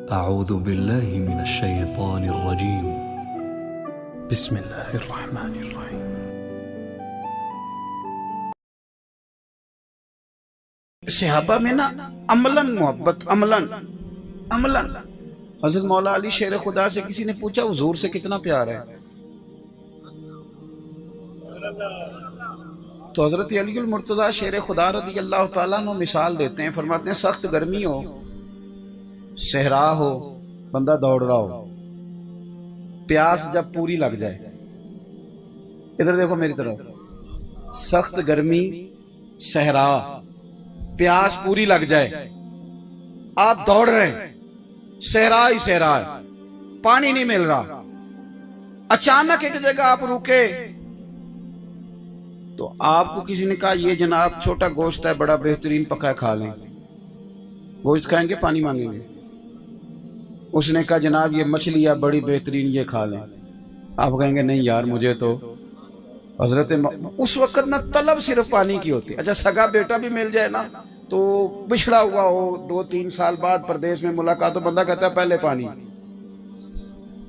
أعوذ بالله من الشيطان الرجيم. بسم الله الرحمن الرحيم. صحابہ میں نا عملاً محبت عملاً حضرت مولا علی شیر خدا سے کسی نے پوچھا حضور سے کتنا پیار ہے، تو حضرت علی المرتضیٰ شیر خدا رضی اللہ تعالیٰ عنہ مثال دیتے ہیں، فرماتے ہیں سخت گرمی ہو، صحرا ہو، بندہ دوڑ رہا ہو، پیاس جب پوری لگ جائے، ادھر دیکھو میری طرف، سخت گرمی، صحرا، پیاس پوری لگ جائے، آپ دوڑ رہے ہیں، صحرا ہی صحرا ہے، پانی نہیں مل رہا، اچانک ایک جگہ آپ رکے تو آپ کو کسی نے کہا یہ جناب چھوٹا گوشت ہے، بڑا بہترین پکا ہے، کھا لیں، گوشت کھائیں گے پانی مانگیں گے؟ اس نے کہا جناب یہ مچھلی ہے بڑی بہترین، یہ کھا لیں، آپ کہیں گے نہیں یار مجھے تو حضرت اس وقت نہ طلب صرف پانی کی ہوتی ہے۔ اچھا سگا بیٹا بھی مل جائے نا تو بچھڑا ہوا ہو، 2-3 سال بعد پردیس میں ملاقات ہو، بندہ کہتا ہے پہلے پانی،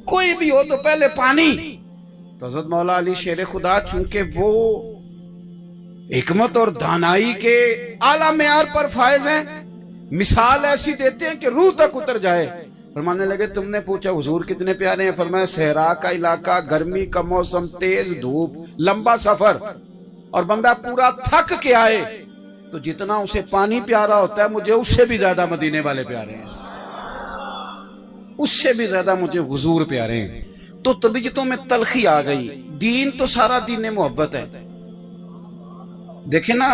کوئی بھی ہو تو پہلے پانی۔ تو حضرت مولا علی شیر خدا چونکہ وہ حکمت اور دانائی کے اعلیٰ معیار پر فائز ہیں، مثال ایسی دیتے ہیں کہ روح تک اتر جائے۔ فرمانے لگے تم نے پوچھا حضور کتنے پیارے ہیں، فرمایا صحرا کا علاقہ، گرمی کا موسم، تیز دھوپ، لمبا سفر، اور بندہ پورا تھک کے آئے تو جتنا اسے پانی پیارا ہوتا ہے مجھے اس سے بھی زیادہ مدینے والے پیارے ہیں، اس سے بھی زیادہ مجھے حضور پیارے ہیں۔ تو طبیعتوں میں تلخی آ گئی، دین تو سارا دین محبت ہے۔ دیکھیں نا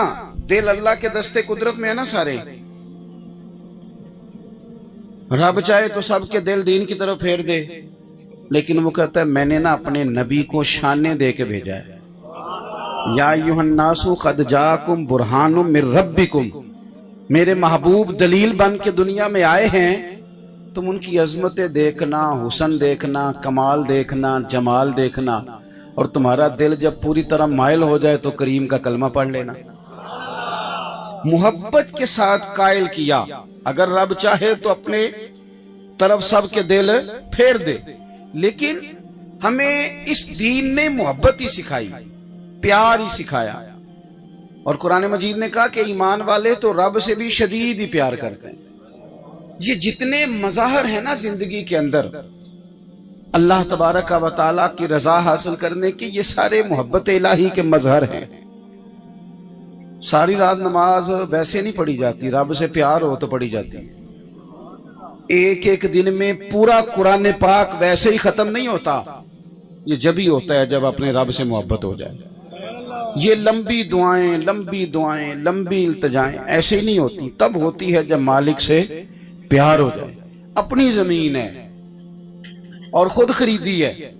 دل اللہ کے دستے قدرت میں ہے نا سارے، رب چاہے تو سب کے دل دین کی طرف پھیر دے، لیکن وہ کہتا ہے میں نے نا اپنے نبی کو شانے دے کے بھیجا ہے، یا ایھا الناس قد جاءکم برہان من ربکم، میرے محبوب دلیل بن کے دنیا میں آئے ہیں، تم ان کی عظمتیں دیکھنا، حسن دیکھنا، کمال دیکھنا، جمال دیکھنا، اور تمہارا دل جب پوری طرح مائل ہو جائے تو کریم کا کلمہ پڑھ لینا۔ محبت کے ساتھ قائل کیا، اگر رب چاہے تو اپنے طرف سب کے دل پھیر دے، لیکن ہمیں اس دین نے محبت ہی سکھائی، پیار ہی سکھایا، اور قرآن مجید نے کہا کہ ایمان والے تو رب سے بھی شدید ہی پیار کرتے ہیں۔ یہ جتنے مظاہر ہیں نا زندگی کے اندر اللہ تبارک و تعالیٰ کی رضا حاصل کرنے کے، یہ سارے محبت الہی کے مظہر ہیں۔ ساری رات نماز ویسے نہیں پڑھی جاتی، رب سے پیار ہو تو پڑھی جاتی ہے۔ ایک ایک دن میں پورا قرآن پاک ویسے ہی ختم نہیں ہوتا، یہ جب ہی ہوتا ہے جب اپنے رب سے محبت ہو جائے۔ یہ لمبی دعائیں، لمبی التجائیں ایسے ہی نہیں ہوتی، تب ہوتی ہے جب مالک سے پیار ہو جائے۔ اپنی زمین ہے اور خود خریدی ہے،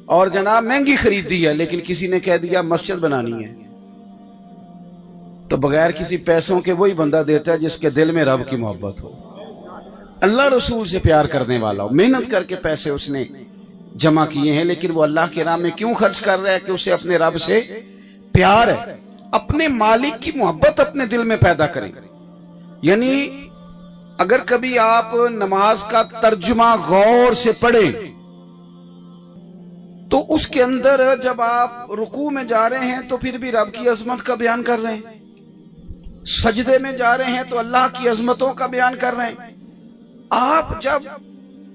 اور جناب مہنگی خریدی ہے، لیکن کسی نے کہہ دیا مسجد بنانی ہے تو بغیر کسی پیسوں کے وہی بندہ دیتا ہے جس کے دل میں رب کی محبت ہو، اللہ رسول سے پیار کرنے والا ہو۔ محنت کر کے پیسے اس نے جمع کیے ہیں، لیکن وہ اللہ کے راہ میں کیوں خرچ کر رہا ہے کہ اسے اپنے رب سے پیار ہے۔ اپنے مالک کی محبت اپنے دل میں پیدا کریں۔ یعنی اگر کبھی آپ نماز کا ترجمہ غور سے پڑھیں تو اس کے اندر جب آپ رکوع میں جا رہے ہیں تو پھر بھی رب کی عظمت کا بیان کر رہے ہیں، سجدے میں جا رہے ہیں تو اللہ کی عظمتوں کا بیان کر رہے ہیں۔ آپ جب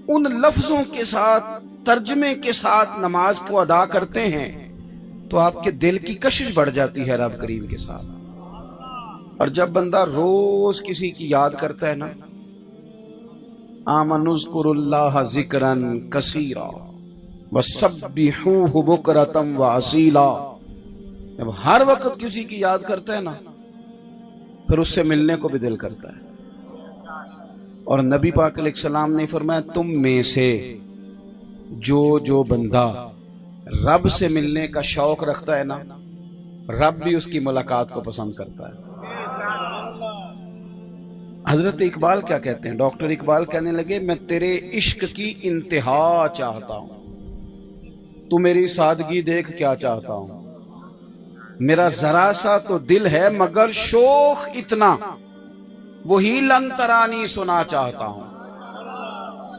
ان لفظوں کے ساتھ، ترجمے کے ساتھ نماز کو ادا کرتے ہیں تو آپ کے دل کی کشش بڑھ جاتی ہے رب کریم کے ساتھ۔ اور جب بندہ روز کسی کی یاد کرتا ہے نا، آمنوا اذکروا اللہ ذکرا کثیرا وسبحوہ بکرۃ واصیلا، جب ہر وقت کسی کی یاد کرتا ہے نا پھر اس سے ملنے کو بھی دل کرتا ہے۔ اور نبی پاک علیہ السلام نے فرمایا تم میں سے جو بندہ رب سے ملنے کا شوق رکھتا ہے نا، رب بھی اس کی ملاقات کو پسند کرتا ہے۔ حضرت اقبال کیا کہتے ہیں، ڈاکٹر اقبال کہنے لگے میں تیرے عشق کی انتہا چاہتا ہوں، تو میری سادگی دیکھ کیا چاہتا ہوں، میرا ذرا سا تو دل ہے مگر شوق اتنا، وہی لن ترانی سنا چاہتا ہوں۔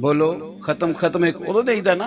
ਬੋਲੋ ਖਤਮ ਇੱਕ ਉਦੋਂ ਦੇਈਦਾ ਨਾ।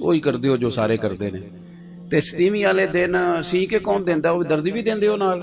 ਉਹੀ ਕਰਦੇ ਹੋ ਜੋ ਸਾਰੇ ਕਰਦੇ ਨੇ। ਤੇ 7ਵੀਂ ਵਾਲੇ ਦਿਨ ਸੀ ਕੇ ਕੌਣ ਦਿੰਦਾ, ਉਹ ਦਰਦੀ ਵੀ ਦਿੰਦੇ ਹੋ ਨਾਲ।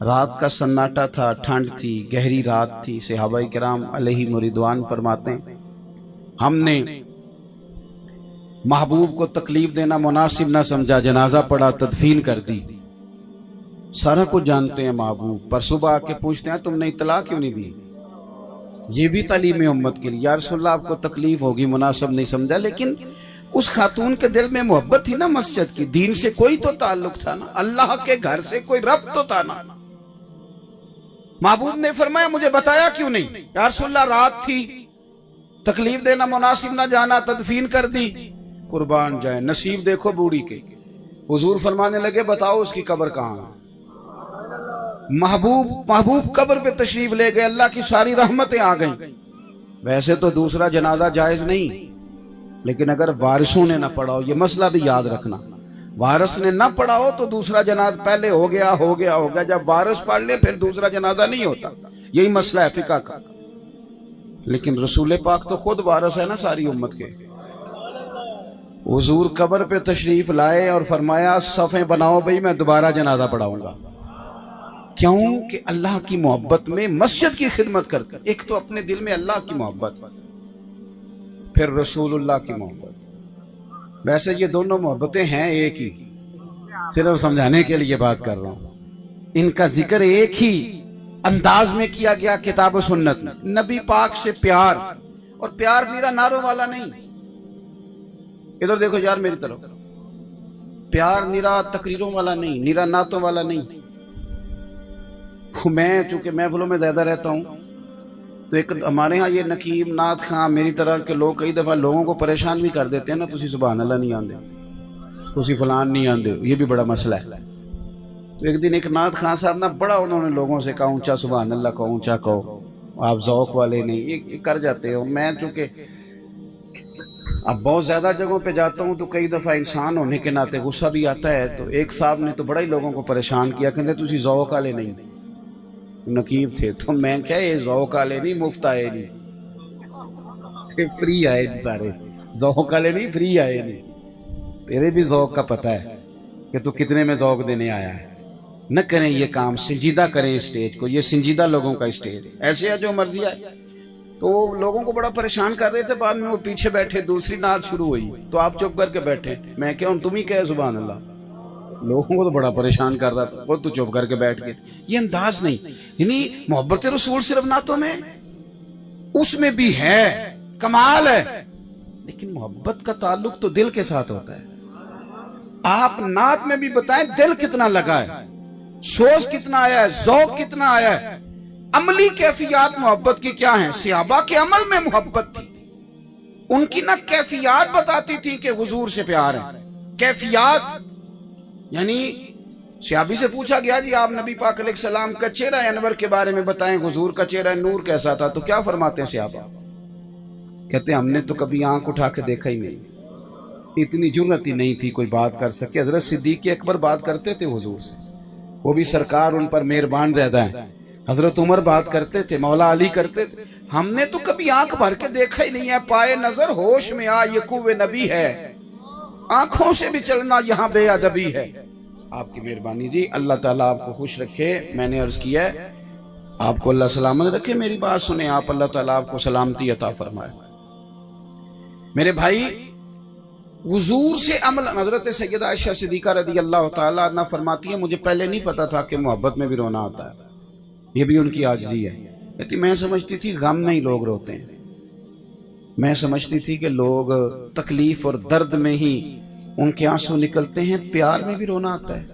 رات کا سناٹا تھا، ٹھنڈ تھی، گہری رات تھی. صحابہ کرام علیہ رضوان فرماتے ہیں ہم نے محبوب کو تکلیف دینا مناسب نہ سمجھا، جنازہ پڑا، تدفین کر دی. سارا کچھ جانتے ہیں محبوب، پر صبح آ کے پوچھتے ہیں تم نے اطلاع کیوں نہیں دی؟ یہ بھی تعلیم امت کے لیے. یا رسول اللہ آپ کو تکلیف ہوگی، مناسب نہیں سمجھا، لیکن اس خاتون کے دل میں محبت تھی نا مسجد کی، دین سے کوئی تو تعلق تھا نا، اللہ کے گھر سے کوئی ربط تو تھا نا. محبوب نے فرمایا مجھے بتایا کیوں نہیں؟ یا رسول اللہ رات تھی، تکلیف دینا مناسب نہ جانا، تدفین کر دی. قربان جائے، نصیب دیکھو بوڑھی کے. حضور فرمانے لگے بتاؤ اس کی قبر کہاں ہے؟ محبوب قبر پہ تشریف لے گئے، اللہ کی ساری رحمتیں آ گئیں. ویسے تو دوسرا جنازہ جائز نہیں، لیکن اگر وارثوں نے نہ پڑھا ہو، یہ مسئلہ بھی یاد رکھنا، وارث نے نہ پڑھا ہو تو دوسرا جنازہ پہلے ہو گیا، جب وارث پڑھ لے پھر دوسرا جنازہ نہیں ہوتا. یہی مسئلہ ہے فقہ کا. لیکن رسول پاک تو خود وارث ہے نا ساری امت کے. حضور قبر پہ تشریف لائے اور فرمایا صفیں بناؤ بھئی میں دوبارہ جنازہ پڑھاؤں گا. کیوں کہ اللہ کی محبت میں مسجد کی خدمت کر کر، ایک تو اپنے دل میں اللہ کی محبت، پھر رسول اللہ کی محبت. ویسے یہ دونوں محبتیں ہیں ایک ہی، صرف سمجھانے کے لیے بات کر رہا ہوں. ان کا ذکر ایک ہی انداز میں کیا گیا کتاب و سنت میں. نبی پاک سے پیار، اور پیار میرا نعروں والا نہیں. ادھر دیکھو یار میری طرف، پیار میرا تقریروں والا نہیں، میرا نعتوں والا نہیں. میں چونکہ محفلوں میں زیادہ رہتا ہوں تو ایک ہمارے ہاں یہ نقیب نعت خاں میری طرح کے لوگ کئی دفعہ لوگوں کو پریشان بھی کر دیتے ہیں نا، تسی سبحان اللہ نہیں آندے، تسی فلان نہیں آندے، یہ بھی بڑا مسئلہ ہے. تو ایک دن ایک نعت خاں صاحب نا بڑا انہوں نے لوگوں سے کہا اونچا سبحان اللہ کو اونچا کہو، آپ ذوق والے نہیں، یہ کر جاتے ہو. میں چونکہ اب بہت زیادہ جگہوں پہ جاتا ہوں تو کئی دفعہ انسان ہونے کے ناطے غصہ بھی آتا ہے. تو ایک صاحب نے تو بڑا ہی لوگوں کو پریشان کیا، کہتے تسی ذوق والے نہیں، نقیب تھے. تو میں کیا یہ ذوق والے نہیں، مفت آئے نہیں، فری آئے نہیں، سارے ذوق والے نہیں، فری آئے نہیں. تیرے بھی ذوق کا پتہ ہے کہ تو کتنے میں ذوق دینے آیا ہے. نہ کریں یہ کام، سنجیدہ کریں اسٹیج کو، یہ سنجیدہ لوگوں کا اسٹیج. ایسے ہے جو مرضی آئے. تو لوگوں کو بڑا پریشان کر رہے تھے، بعد میں وہ پیچھے بیٹھے، دوسری نعت شروع ہوئی تو آپ چپ کر کے بیٹھے. میں کیا ہوں، تم ہی کہے سبحان اللہ. لوگوں کو تو بڑا پریشان کر رہا تھا، وہ تو چپ کر کے بیٹھ گئے. یہ انداز نہیں. یعنی محبت رسول صرف نعتوں میں، اس میں بھی ہے، کمال ہے، لیکن محبت کا تعلق تو دل کے ساتھ ہوتا ہے. آپ نعت میں بھی بتائیں دل کتنا لگا ہے، سوچ کتنا آیا ہے، ذوق کتنا آیا ہے. عملی کیفیات محبت کی کیا ہیں؟ صحابہ کے عمل میں محبت تھی. ان کی نہ کیفیات بتاتی تھی کہ حضور سے پیار ہے. کیفیات یعنی صحابی سے پوچھا گیا جی آپ نبی پاک علیہ السلام کا چہرہ انور کے بارے میں بتائیں، حضور کا چہرہ نور کیسا تھا؟ تو کیا فرماتے ہیں صحابہ؟ کہتے ہیں ہم نے تو کبھی آنکھ اٹھا کے دیکھا ہی نہیں، اتنی جرأت ہی نہیں تھی کوئی بات کر سکے. حضرت صدیق اکبر بات کرتے تھے حضور سے، وہ بھی سرکار ان پر مہربان زیادہ ہیں. حضرت عمر بات کرتے تھے، مولا علی کرتے تھے. ہم نے تو کبھی آنکھ بھر کے دیکھا ہی نہیں ہے. پائے نظر ہوش میں آ یہ قوے نبی ہے، آنکھوں سے بھی چلنا یہاں بے ادبی ہے. آپ کی مہربانی جی، اللہ تعالیٰ آپ کو خوش رکھے. میں نے عرض کیا ہے آپ کو اللہ سلامت رکھے. میری بات سنیں آپ، اللہ تعالیٰ آپ کو سلامتی عطا فرمائے. میرے بھائی حضور سے عمل، حضرت سیدہ عائشہ صدیقہ رضی اللہ تعالیٰ عنہ فرماتی ہے مجھے پہلے نہیں پتا تھا کہ محبت میں بھی رونا ہوتا ہے. یہ بھی ان کی عاجزی ہے. کہتی میں سمجھتی تھی غم میں ہی لوگ روتے ہیں، میں سمجھتی تھی کہ لوگ تکلیف اور درد میں ہی ان کے آنسو نکلتے ہیں، پیار میں بھی رونا آتا ہے.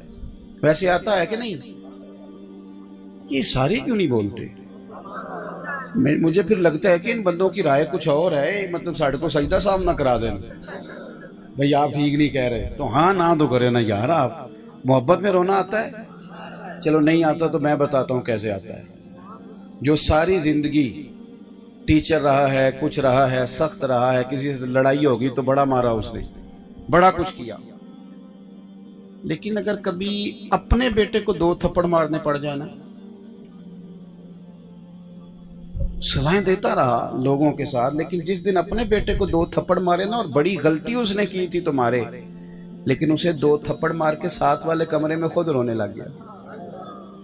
ویسے آتا ہے کہ نہیں؟ یہ سارے کیوں نہیں بولتے؟ مجھے پھر لگتا ہے کہ ان بندوں کی رائے کچھ اور ہے، مطلب ساڑھے کو سجدہ صاحب نہ کرا دیں بھئی آپ ٹھیک نہیں کہہ رہے. تو ہاں نہ تو کرے نا یار. آپ محبت میں رونا آتا ہے؟ چلو نہیں آتا تو میں بتاتا ہوں کیسے آتا ہے. جو ساری زندگی ٹیچر رہا ہے، کچھ رہا ہے، سخت رہا ہے، کسی سے لڑائی ہوگی تو بڑا مارا اس نے، بڑا کچھ کیا، لیکن اگر کبھی اپنے بیٹے کو 2 تھپڑ مارنے پڑ جائے نا، سزائیں دیتا رہا لوگوں کے ساتھ، لیکن جس دن اپنے بیٹے کو 2 تھپڑ مارے نا، اور بڑی غلطی اس نے کی تھی تو مارے، لیکن اسے 2 تھپڑ مار کے ساتھ والے کمرے میں خود رونے لگ گیا.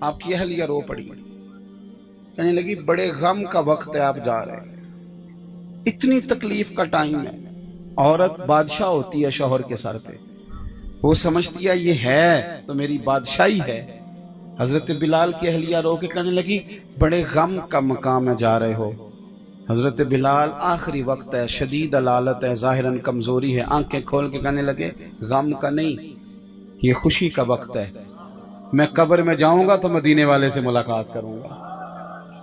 آپ کی اہلیہ رو پڑی، کہنے لگی بڑے غم کا وقت ہے، آپ جا رہے ہیں، اتنی تکلیف کا ٹائم ہے۔ عورت بادشاہ ہوتی ہے شوہر کے سر پہ، وہ سمجھتی ہے یہ ہے تو میری بادشاہی ہے۔ حضرت بلال کی اہلیہ رو کے کہنے لگی بڑے غم کا مقام میں جا رہے ہو۔ حضرت بلال آخری وقت ہے، شدید علالت ہے، ظاہراً کمزوری ہے، آنکھیں کھول کے کہنے لگے غم کا نہیں، یہ خوشی کا وقت ہے، میں قبر میں جاؤں گا تو مدینے والے سے ملاقات کروں گا۔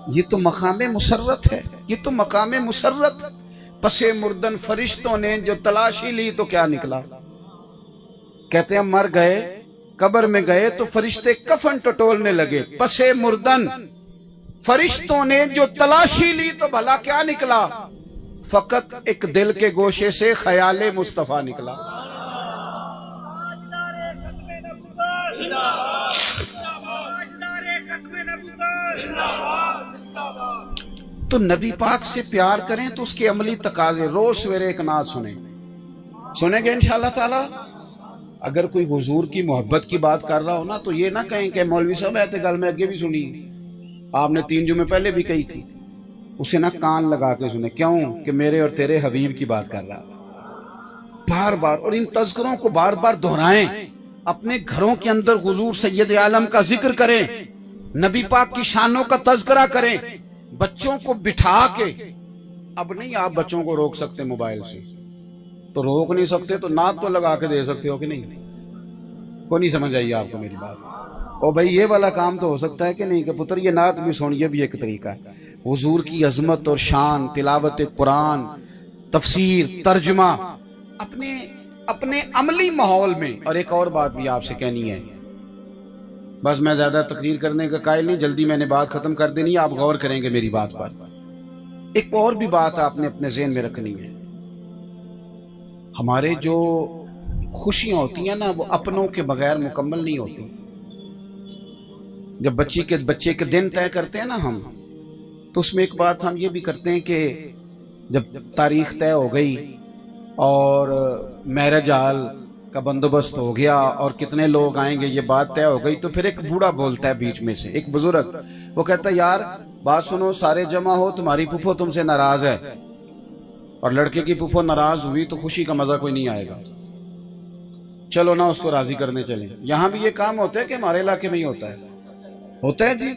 یہ تو مقام مسرت ہے، یہ تو مقام مسرت۔ پس مردن فرشتوں نے جو تلاشی لی تو کیا نکلا؟ کہتے ہیں مر گئے، قبر میں گئے تو فرشتے کفن ٹٹولنے لگے، پس مردن فرشتوں نے جو تلاشی لی تو بھلا کیا نکلا؟ فقط ایک دل کے گوشے سے خیال مصطفیٰ نکلا۔ تو نبی پاک سے پیار کریں تو اس کے عملی تقاضے، روز سویرے ایک نعت سنیں گے انشاءاللہ تعالی۔ اگر کوئی حضور کی محبت کی بات کر رہا ہو نا تو یہ نہ کہیں کہ مولوی صاحب ایتے گل میں اگے بھی سنی، آپ نے 3 جمعے پہلے بھی کہی تھی، اسے نہ کان لگا کے سنیں، کیوں کہ میرے اور تیرے حبیب کی بات کر رہا بار بار، اور ان تذکروں کو بار بار دہرائیں، اپنے گھروں کے اندر حضور سید عالم کا ذکر کریں، نبی پاک کی شانوں کا تذکرہ کریں، بچوں کو بٹھا کے۔ اب نہیں آپ بچوں کو روک سکتے موبائل سے، تو روک نہیں سکتے تو نعت تو لگا کے دے سکتے ہو کہ نہیں؟ کو نہیں سمجھ آئی آپ کو میری بات؟ اور بھائی یہ والا کام تو ہو سکتا ہے کہ نہیں کہ پتر یہ نعت بھی سن، یہ بھی ایک طریقہ ہے۔ حضور کی عظمت اور شان، تلاوت قرآن، تفسیر، ترجمہ اپنے عملی ماحول میں۔ اور ایک اور بات بھی آپ سے کہنی ہے، بس میں زیادہ تقریر کرنے کا قائل نہیں، جلدی میں نے بات ختم کر دینی، آپ غور کریں گے میری بات پر۔ ایک اور بھی بات آپ نے اپنے ذہن میں رکھنی ہے، ہمارے جو خوشیاں ہوتی ہیں نا وہ اپنوں کے بغیر مکمل نہیں ہوتی۔ جب بچے کے دن طے کرتے ہیں نا ہم، تو اس میں ایک بات ہم یہ بھی کرتے ہیں کہ جب تاریخ طے ہو گئی اور میرج ہال کا بندوبست ہو گیا اور کتنے لوگ آئیں گے یہ بات طے ہو گئی، تو پھر ایک بوڑھا بولتا ہے بیچ میں سے، ایک بزرگ، وہ کہتا ہے یار بات سنو، سارے جمع ہو، تمہاری پھپھو تم سے ناراض ہے، اور لڑکے کی پھپھو ناراض ہوئی تو خوشی کا مزہ کوئی نہیں آئے گا، چلو نا اس کو راضی کرنے چلیں۔ یہاں بھی یہ کام ہوتا ہے کہ ہمارے علاقے میں ہی ہوتا ہے جی،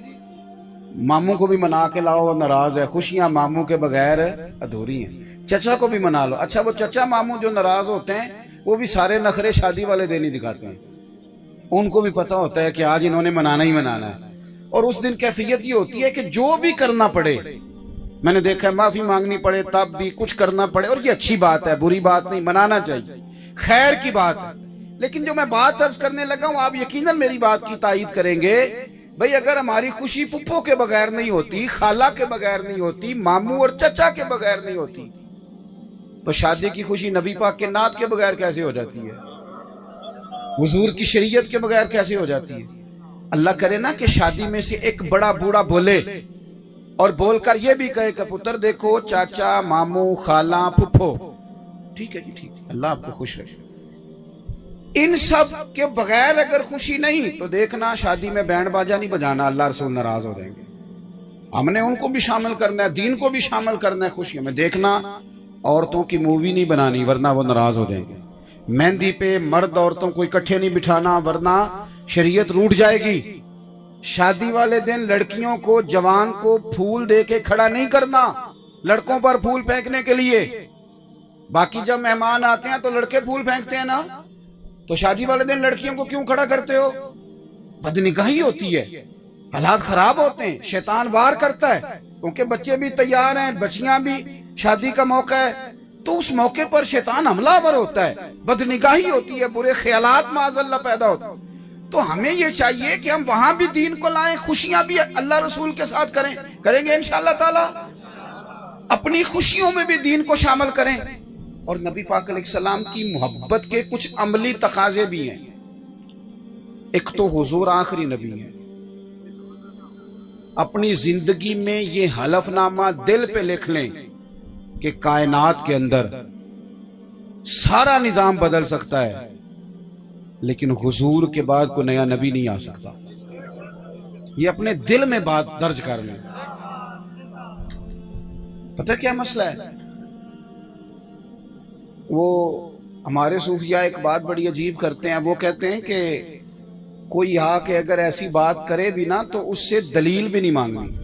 ماموں کو بھی منا کے لاؤ، وہ ناراض ہے، خوشیاں ماموں کے بغیر ادھوری ہیں، چچا کو بھی منا لو۔ اچھا وہ چچا ماموں جو ناراض ہوتے ہیں وہ بھی سارے نخرے شادی والے دن ہی دکھاتے ہیں، ان کو بھی پتہ ہوتا ہے کہ آج انہوں نے منانا ہی منانا ہے، اور اس دن کیفیت یہ ہوتی ہے کہ جو بھی کرنا پڑے، میں نے دیکھا ہے معافی مانگنی پڑے تب بھی کچھ کرنا پڑے، اور یہ اچھی بات ہے، بری بات نہیں، منانا چاہیے، خیر کی بات ہے۔ لیکن جو میں بات عرض کرنے لگا ہوں، آپ یقیناً میری بات کی تائید کریں گے، بھئی اگر ہماری خوشی پھپھو کے بغیر نہیں ہوتی، خالہ کے بغیر نہیں ہوتی، ماموں اور چچا کے بغیر نہیں ہوتی، تو شادی کی خوشی نبی پاک کے نعت کے بغیر کیسے ہو جاتی ہے؟ حضور کی شریعت کے بغیر کیسے ہو جاتی ہے؟ اللہ کرے نا کہ شادی میں سے ایک بڑا بوڑھا بولے اور بول کر یہ بھی کہے کہ پتر دیکھو چاچا، ماموں، خالہ، پھپھو، ٹھیک ہے جی ٹھیک ہے، اللہ آپ کو خوش رکھے، ان سب کے بغیر اگر خوشی نہیں تو دیکھنا شادی میں بینڈ باجا نہیں بجانا، اللہ رسول ناراض ہو جائیں گے۔ ہم نے ان کو بھی شامل کرنا ہے، دین کو بھی شامل کرنا ہے خوشیوں میں۔ دیکھنا عورتوں کی مووی نہیں بنانی ورنہ وہ ناراض ہو جائیں گے، مہندی پہ مرد عورتوں کو اکٹھے نہیں بٹھانا ورنہ شریعت روٹ جائے گی، شادی والے دن لڑکیوں کو، جوان کو پھول دے کے کھڑا نہیں کرنا لڑکوں پر پھول پھینکنے کے لیے، باقی جب مہمان آتے ہیں تو لڑکے پھول پھینکتے ہیں نا، تو شادی والے دن لڑکیوں کو کیوں کھڑا کرتے ہو؟ بدنگاہی ہوتی ہے، حالات خراب ہوتے ہیں، شیطان وار کرتا ہے، کیونکہ بچے بھی تیار ہیں، بچیاں بھی، شادی کا موقع ہے، تو اس موقع پر شیطان حملہ آور ہوتا ہے، بدنگاہی ہوتی ہے، برے خیالات معاذ اللہ پیدا ہوتے ہیں۔ تو ہمیں یہ چاہیے کہ ہم وہاں بھی دین کو لائیں، خوشیاں بھی اللہ رسول کے ساتھ کریں گے انشاءاللہ تعالی، اپنی خوشیوں میں بھی دین کو شامل کریں۔ اور نبی پاک علیہ السلام کی محبت کے کچھ عملی تقاضے بھی ہیں۔ ایک تو حضور آخری نبی ہیں، اپنی زندگی میں یہ حلف نامہ دل پہ لکھ لیں کہ کائنات کے اندر سارا نظام بدل سکتا ہے لیکن حضور کے بعد کوئی نیا نبی نہیں آ سکتا۔ یہ اپنے دل میں بات درج کر لیں. پتہ کیا مسئلہ ہے؟ وہ ہمارے صوفیاء ایک بات بڑی عجیب کرتے ہیں. وہ کہتے ہیں کہ کوئی آ کے اگر ایسی بات کرے بھی نا تو اس سے دلیل بھی نہیں مانگنی.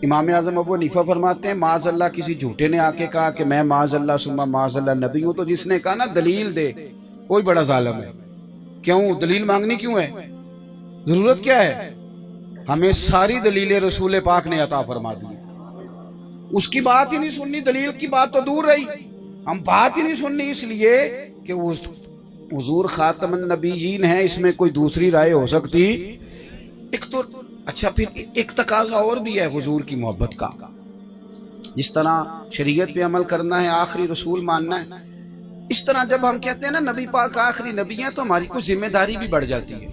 امام اعظم ابو حنیفہ فرماتے ہیں معاذ اللہ کسی جھوٹے نے آ کے کہا کہ میں معاذ اللہ ثم معاذ اللہ نبی ہوں، تو جس نے کہا نا دلیل دے کوئی بڑا ظالم ہے. کیوں دلیل مانگنی کیوں ہے؟ ضرورت کیا ہے؟ ہمیں ساری دلیلیں رسول پاک نے عطا فرما دی. اس کی بات ہی نہیں سننی، دلیل کی بات تو دور رہی، ہم بات ہی نہیں سننی اس لیے کہ وہ حضور خاتم النبیین ہیں، اس میں کوئی دوسری رائے ہو سکتی ایک تو. اچھا پھر ایک تقاضا اور بھی ہے حضور کی محبت کا. جس طرح شریعت پہ عمل کرنا ہے، آخری رسول ماننا ہے، اس طرح جب ہم کہتے ہیں نا نبی پاک آخری نبی ہیں تو ہماری کوئی ذمہ داری بھی بڑھ جاتی ہے.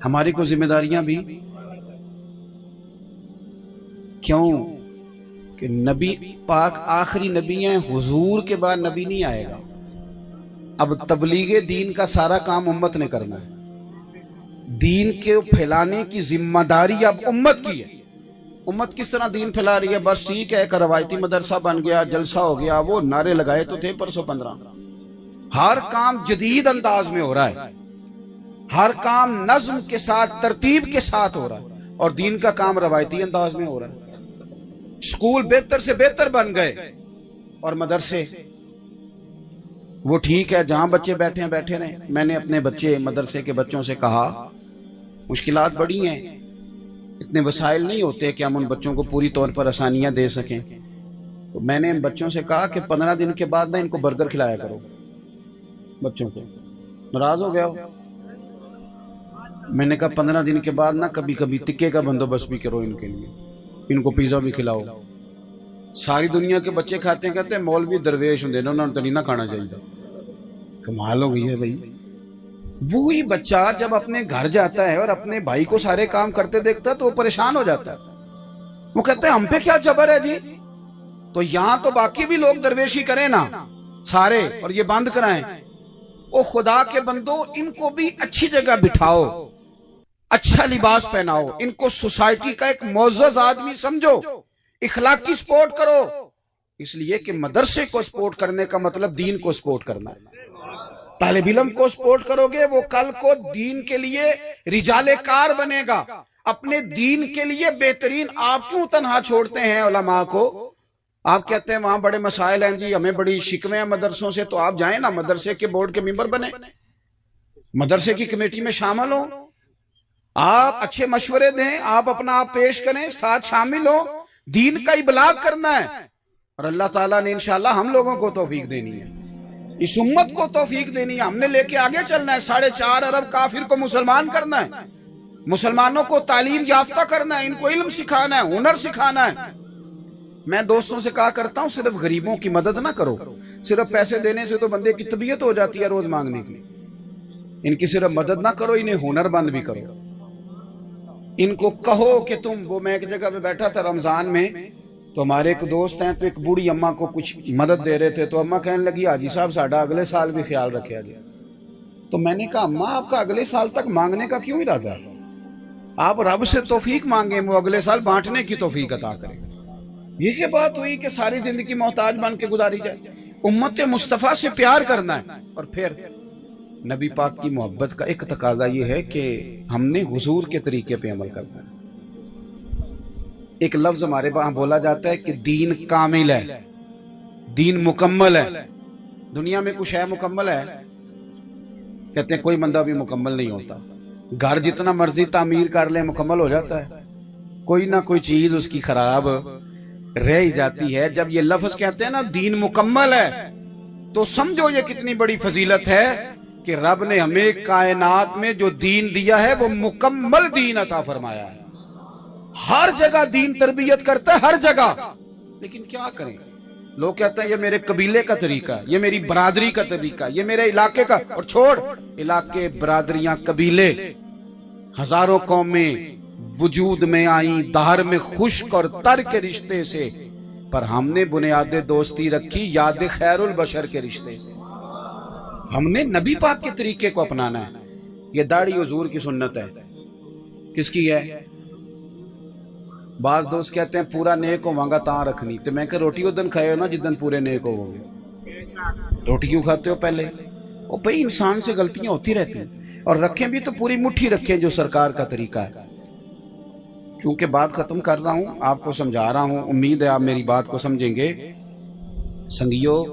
ہماری کوئی ذمہ داریاں بھی. کیوں کہ نبی پاک آخری نبی ہیں، حضور کے بعد نبی نہیں آئے گا. اب تبلیغ دین کا سارا کام امت نے کرنا ہے. دین کے پھیلانے کی ذمہ داری اب امت کی ہے. امت کس طرح دین پھیلا رہی ہے؟ بس ٹھیک ہے ایک روایتی مدرسہ بن گیا، جلسہ ہو گیا، وہ نعرے لگائے تو تھے پرسوں 15. ہر کام جدید انداز میں ہو رہا ہے، ہر کام نظم کے ساتھ ترتیب کے ساتھ ہو رہا ہے، اور دین کا کام روایتی انداز میں ہو رہا ہے. اسکول بہتر سے بہتر بن گئے اور مدرسے وہ ٹھیک ہے جہاں بچے بیٹھے ہیں بیٹھے رہیں. میں نے اپنے بچے مدرسے کے بچوں سے کہا مشکلات بڑی ہیں، اتنے وسائل نہیں ہوتے کہ ہم ان بچوں کو پوری طور پر آسانیاں دے سکیں. تو میں نے ان بچوں سے کہا کہ 15 دن کے بعد نہ ان کو برگر کھلایا کرو. بچوں کو ناراض ہو گیا ہو. میں نے کہا 15 دن کے بعد نہ کبھی کبھی تکے کا بندوبست بھی کرو ان کے لیے، ان کو پیزا بھی کھلاؤ. ساری دنیا کے بچے کھاتے ہیں، کہتے ہیں مولوی درویش ہوں، انہوں نے تو نہیں نہ کھانا چاہیے. کمال ہو گئی ہے بھائی. وہی بچہ جب اپنے گھر جاتا ہے اور اپنے بھائی کو سارے کام کرتے دیکھتا ہے تو وہ پریشان ہو جاتا ہے. وہ کہتے ہیں ہم پہ کیا جبر ہے جی؟ تو یہاں تو باقی بھی لوگ درویشی کریں نا سارے، اور یہ بند کرائیں. او خدا کے بندو، ان کو بھی اچھی جگہ بٹھاؤ، اچھا لباس پہناؤ، ان کو سوسائٹی کا ایک معزز آدمی سمجھو، اخلاقی سپورٹ کرو. اس لیے کہ مدرسے کو سپورٹ کرنے کا مطلب دین کو سپورٹ کرنا ہے. طالب علم کو سپورٹ کرو گے وہ کل کو دین کے لیے رجال کار بنے گا، اپنے دین کے لیے بہترین. آپ کیوں تنہا چھوڑتے ہیں علماء کو؟ آپ کہتے ہیں وہاں بڑے مسائل ہیں جی، ہمیں بڑی شکویں ہیں مدرسوں سے. تو آپ جائیں نا مدرسے کے بورڈ کے ممبر بنے، مدرسے کی کمیٹی میں شامل ہوں، آپ اچھے مشورے دیں، آپ اپنا آپ پیش کریں، ساتھ شامل ہوں. دین کا ابلاغ کرنا ہے، اور اللہ تعالیٰ نے انشاءاللہ ہم لوگوں کو توفیق دینی ہے، اس امت کو توفیق دینی ہے. ہم نے لے کے آگے چلنا ہے. 4.5 ارب کافر کو مسلمان کرنا ہے، مسلمانوں کو تعلیم یافتہ کرنا ہے، ان کو علم سکھانا ہے، ہنر سکھانا ہے. میں دوستوں سے کہا کرتا ہوں صرف غریبوں کی مدد نہ کرو. صرف پیسے دینے سے تو بندے کی طبیعت ہو جاتی ہے روز مانگنے کی. ان کی صرف مدد نہ کرو، انہیں ہنر مند بھی کرو. ان کو کہو کہ تم وہ. میں ایک جگہ پہ بیٹھا تھا رمضان میں، تو ہمارے ایک دوست ہیں تو ایک بوڑھی اماں کو کچھ مدد دے رہے تھے. تو اماں کہنے لگی حاجی صاحب ساڈا اگلے سال بھی خیال رکھا جائے. تو میں نے کہا اماں آپ کا اگلے سال تک مانگنے کا کیوں ارادہ ہے؟ آپ رب سے توفیق مانگیں، وہ اگلے سال بانٹنے کی توفیق عطا کرے. یہ کیا بات ہوئی کہ ساری زندگی محتاج بن کے گزاری جائے؟ امت مصطفیٰ سے پیار کرنا ہے. اور پھر نبی پاک کی محبت کا ایک تقاضا یہ ہے کہ ہم نے حضور کے طریقے پہ عمل کرنا ہے. ایک لفظ ہمارے وہاں بولا جاتا ہے کہ دین کامل ہے، دین مکمل ہے. دنیا میں کچھ ہے مکمل ہے؟ کہتے ہیں کوئی بندہ بھی مکمل نہیں ہوتا. گھر جتنا مرضی تعمیر کر لے مکمل ہو جاتا ہے، کوئی نہ کوئی چیز اس کی خراب رہ ہی جاتی ہے. جب یہ لفظ کہتے ہیں نا دین مکمل ہے، تو سمجھو یہ کتنی بڑی فضیلت ہے کہ رب نے ہمیں کائنات میں جو دین دیا ہے وہ مکمل دین عطا فرمایا ہے. ہر جگہ دین تربیت کرتا ہے، ہر جگہ. لیکن کیا کریں؟ لوگ کہتے ہیں یہ میرے قبیلے کا طریقہ ہے، یہ میری برادری کا طریقہ ہے، یہ میرے علاقے کا. اور چھوڑ علاقے، برادریاں، قبیلے، ہزاروں قومیں وجود میں آئیں دہر میں خشک اور تر کے رشتے سے، پر ہم نے بنیاد دوستی رکھی یاد خیر البشر کے رشتے سے. ہم نے نبی پاک کے طریقے کو اپنانا ہے. یہ داڑھی حضور کی سنت ہے. کس کی ہے؟ بعض دوست کہتے ہیں پورا نیک ہو گا تاں رکھنی. تو میں کہ روٹی اس دن کھائے ہو نا جس دن پورے نیک ہو گے. روٹی کیوں کھاتے ہو پہلے؟ وہ بھائی انسان سے غلطیاں ہوتی رہتی ہیں، اور رکھیں بھی تو پوری مٹھی رکھیں جو سرکار کا طریقہ ہے. چونکہ بات ختم کر رہا ہوں، آپ کو سمجھا رہا ہوں، امید ہے آپ میری بات کو سمجھیں گے. سنگیو،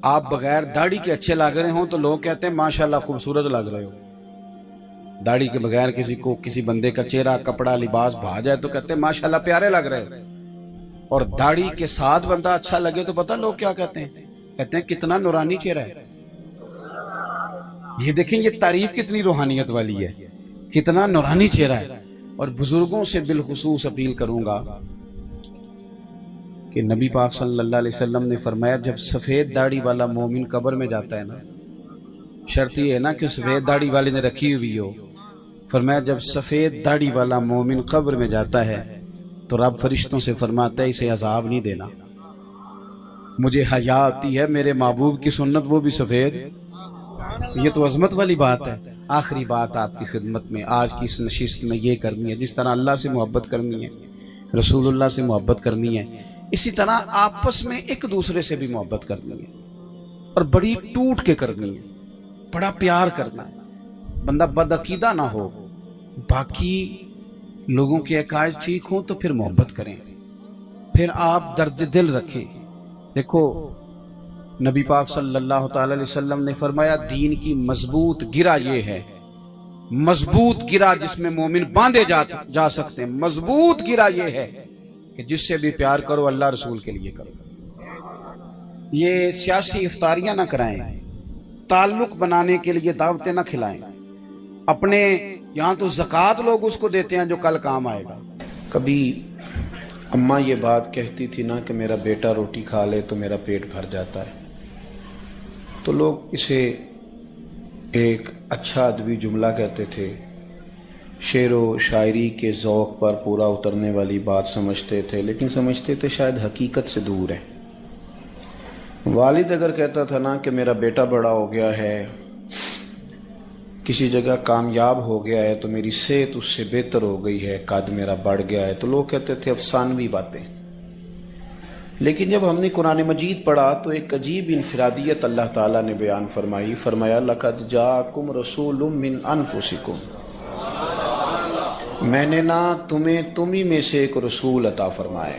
آپ بغیر داڑھی کے اچھے لگ رہے ہوں تو لوگ کہتے ہیں ماشاءاللہ خوبصورت لگ رہے ہو. داڑھی کے بغیر کسی بندے کا چہرہ، کپڑا، لباس بھا جائے تو کہتے ہیں ماشاءاللہ پیارے لگ رہے ہو. اور داڑھی کے ساتھ بندہ اچھا لگے تو پتہ لوگ کیا کہتے ہیں؟ کہتے ہیں کتنا نورانی چہرہ ہے. یہ دیکھیں یہ تعریف کتنی روحانیت والی ہے، کتنا نورانی چہرہ ہے. اور بزرگوں سے بالخصوص اپیل کروں گا کہ نبی پاک صلی اللہ علیہ وسلم نے فرمایا جب سفید داڑھی والا مومن قبر میں جاتا ہے نا، شرط یہ ہے نا کہ سفید داڑھی والے نے رکھی ہوئی ہو. فرمایا جب سفید داڑھی والا مومن قبر میں جاتا ہے تو رب فرشتوں سے فرماتا ہے اسے عذاب نہیں دینا. مجھے حیا آتی ہے میرے محبوب کی سنت وہ بھی سفید. یہ تو عظمت والی بات ہے. آخری بات آپ کی خدمت میں آج کی اس نشست میں یہ کرنی ہے، جس طرح اللہ سے محبت کرنی ہے، رسول اللہ سے محبت کرنی ہے، اسی طرح آپس میں ایک دوسرے سے بھی محبت کرنی ہے، اور بڑی ٹوٹ کے کرنی ہے، بڑا پیار کرنا ہے. بندہ بدعقیدہ نہ ہو، باقی لوگوں کے عقائد ٹھیک ہوں تو پھر محبت کریں، پھر آپ درد دل رکھیں. دیکھو نبی پاک صلی اللہ تعالی علیہ وسلم نے فرمایا دین کی مضبوط گرہ یہ ہے، مضبوط گرہ جس میں مومن باندھے جا سکتے ہیں، مضبوط گرہ یہ ہے کہ جس سے بھی پیار کرو اللہ رسول کے لیے کرو. یہ سیاسی افطاریاں نہ کرائیں، تعلق بنانے کے لیے دعوتیں نہ کھلائیں. اپنے یہاں تو زکوٰۃ لوگ اس کو دیتے ہیں جو کل کام آئے گا. کبھی اماں یہ بات کہتی تھی نا کہ میرا بیٹا روٹی کھا لے تو میرا پیٹ بھر جاتا ہے، تو لوگ اسے ایک اچھا ادبی جملہ کہتے تھے، شعر و شاعری کے ذوق پر پورا اترنے والی بات سمجھتے تھے، لیکن سمجھتے تھے شاید حقیقت سے دور ہے. والد اگر کہتا تھا نا کہ میرا بیٹا بڑا ہو گیا ہے، کسی جگہ کامیاب ہو گیا ہے، تو میری صحت اس سے بہتر ہو گئی ہے، قد میرا بڑھ گیا ہے، تو لوگ کہتے تھے افسانوی باتیں. لیکن جب ہم نے قرآن مجید پڑھا تو ایک عجیب انفرادیت اللہ تعالیٰ نے بیان فرمائی. فرمایا لَقَدْ جَاءَكُمْ رَسُولٌ مِّنْ أَنفُسِكُمْ، میں نے نا تم ہی میں سے ایک رسول عطا فرمائے.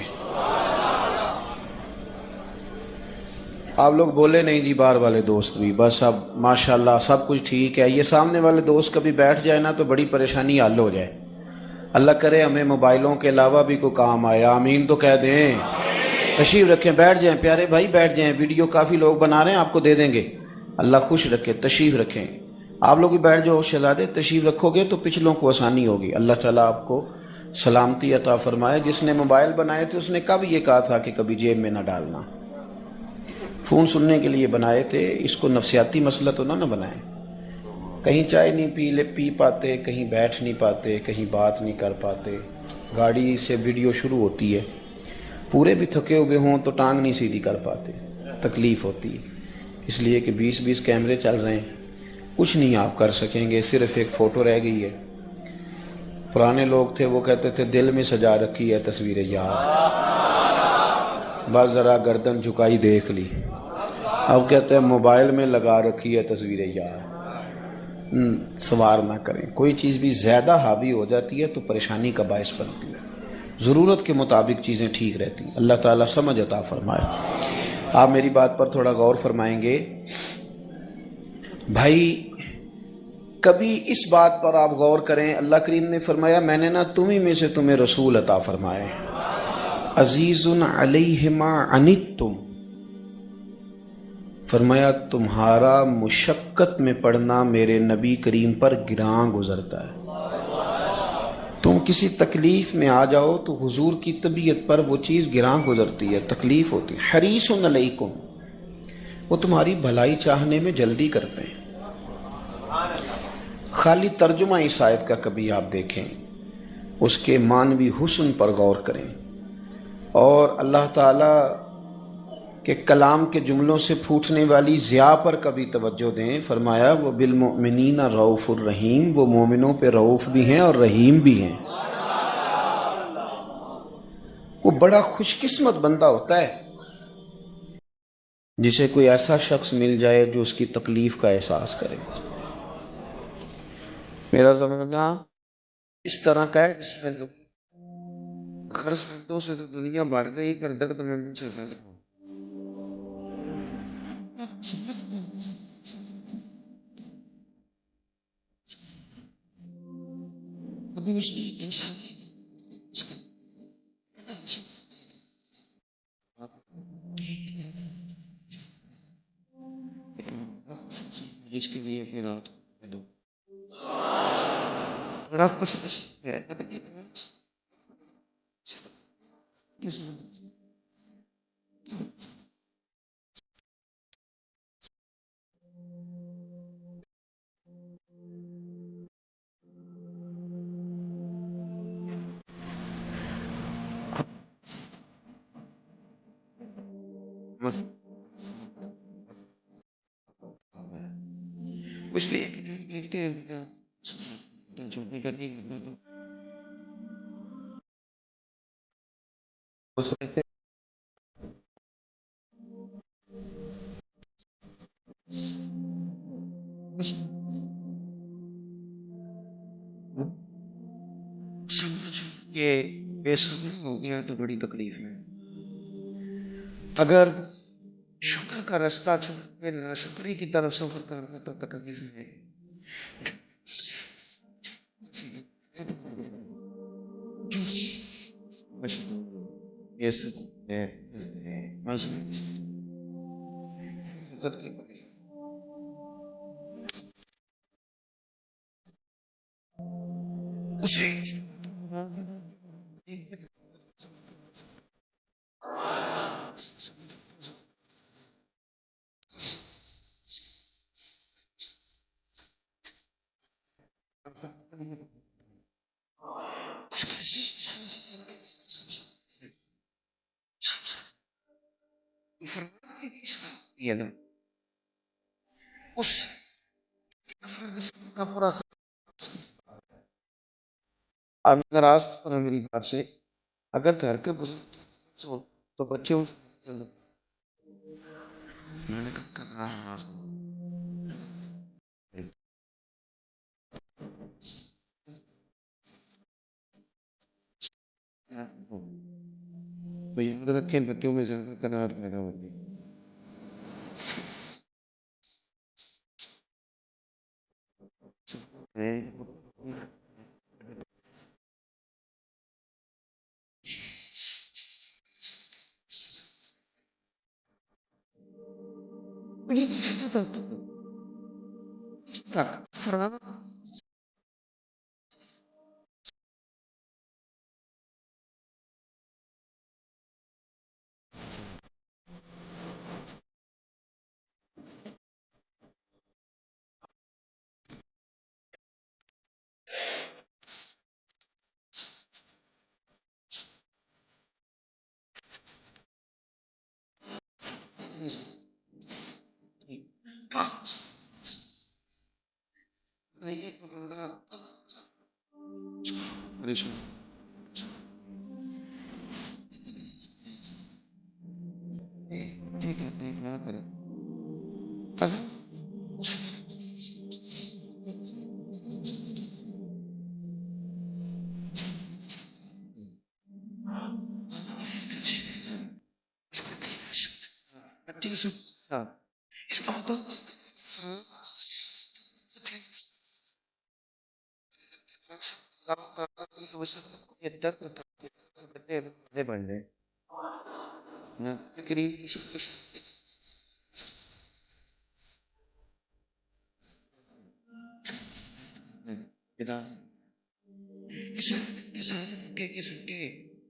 آپ لوگ بولے نہیں جی باہر والے دوست بھی، بس اب ماشاءاللہ سب کچھ ٹھیک ہے. یہ سامنے والے دوست کبھی بیٹھ جائے نا تو بڑی پریشانی حل ہو جائے. اللہ کرے ہمیں موبائلوں کے علاوہ بھی کوئی کام آئے، آمین تو کہہ دیں. تشریف رکھیں، بیٹھ جائیں پیارے بھائی، بیٹھ جائیں. ویڈیو کافی لوگ بنا رہے ہیں، آپ کو دے دیں گے. اللہ خوش رکھے، تشریف رکھیں. آپ لوگ بھی بیٹھ جاؤ شہزادے، تشریف رکھو گے تو پچھلوں کو آسانی ہوگی. اللہ تعالیٰ آپ کو سلامتی عطا فرمائے. جس نے موبائل بنائے تھے اس نے کب یہ کہا تھا کہ کبھی جیب میں نہ ڈالنا؟ فون سننے کے لیے بنائے تھے، اس کو نفسیاتی مسئلہ تو نہ بنائیں. کہیں چائے نہیں پی پاتے، کہیں بیٹھ نہیں پاتے، کہیں بات نہیں کر پاتے، گاڑی سے ویڈیو شروع ہوتی ہے، پورے بھی تھکے ہوئے ہوں تو ٹانگ نہیں سیدھی کر پاتے، تکلیف ہوتی ہے. اس لیے کہ 20 کیمرے چل رہے ہیں، کچھ نہیں آپ کر سکیں گے، صرف ایک فوٹو رہ گئی ہے. پرانے لوگ تھے وہ کہتے تھے دل میں سجا رکھی ہے تصویر یار، بس ذرا گردن جھکائی دیکھ لی. اب کہتے ہیں موبائل میں لگا رکھی ہے تصویر یار. سوار نہ کریں. کوئی چیز بھی زیادہ حاوی ہو جاتی ہے تو پریشانی کا باعث بنتی ہے. ضرورت کے مطابق چیزیں ٹھیک رہتی ہیں. اللہ تعالیٰ سمجھ عطا فرمائے. آپ میری بات پر تھوڑا غور فرمائیں گے بھائی. کبھی اس بات پر آپ غور کریں، اللہ کریم نے فرمایا میں نے نا تمہیں میں سے تمہیں رسول عطا فرمائے. عزیز علیہ ما عنتم، فرمایا تمہارا مشقت میں پڑنا میرے نبی کریم پر گراں گزرتا ہے. تم کسی تکلیف میں آ جاؤ تو حضور کی طبیعت پر وہ چیز گراں گزرتی ہے، تکلیف ہوتی ہے. حریص علیکم، وہ تمہاری بھلائی چاہنے میں جلدی کرتے ہیں. خالی ترجمہ اس آیت کا کبھی آپ دیکھیں، اس کے معنوی حسن پر غور کریں. اور اللہ تعالیٰ کہ کلام کے جملوں سے پھوٹنے والی ضیاء پر کبھی توجہ دیں. فرمایا وہ بالمؤمنین رؤوف الرحیم، وہ مومنوں پہ رؤوف بھی ہیں اور رحیم بھی ہیں. وہ بڑا خوش قسمت بندہ ہوتا ہے جسے کوئی ایسا شخص مل جائے جو اس کی تکلیف کا احساس کرے. میرا زمانہ اس طرح کا ہے جس میں قرض مندوں سے تو دنیا بھر گئی، پر درد مندوں سے زیادہ. ابھی اس کی اس کے لیے اپنی رات دو بڑا خوش ہے. اس لیے یہ بے صبر ہو گیا تو بڑی تکلیف ہے. اگر شکر کا راستہ چھوڑ کے ناشکری کی طرف سفر کر رہا تو تکلیف ہے. اب ناراض ہونا میری بات سے. اگر گھر کے بزرگ ہو تو بچے میں نے کہا تو یاد رکھیں بچوں میں زیادہ کناعت پیدا ہوتی ہے.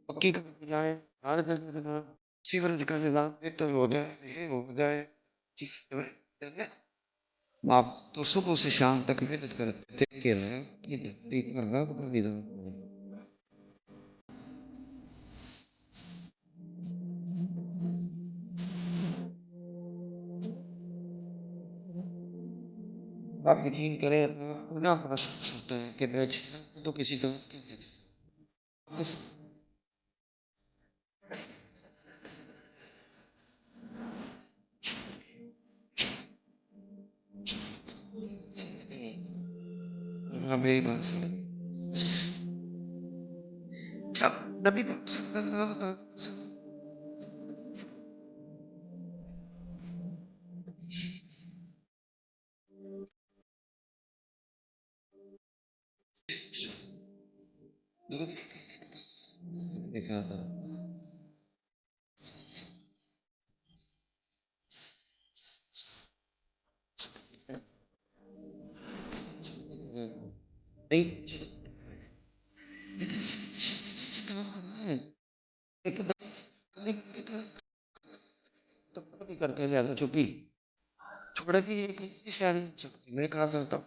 پکی جائے ہر جگہ سیورج کا نظام بہتر ہو جائے، یہ ہو جائے. آپ تو صبح سے شام تک محنت کرتے تھے نظام آپ یقین کریں نہ پڑھ سکتا ہے کہ میں تو کسی کا میری بات سن اب نبی دیکھا تھا نہیں کرتے زیادہ چھپی چھوڑے بھی میں کہا کرتا ہوں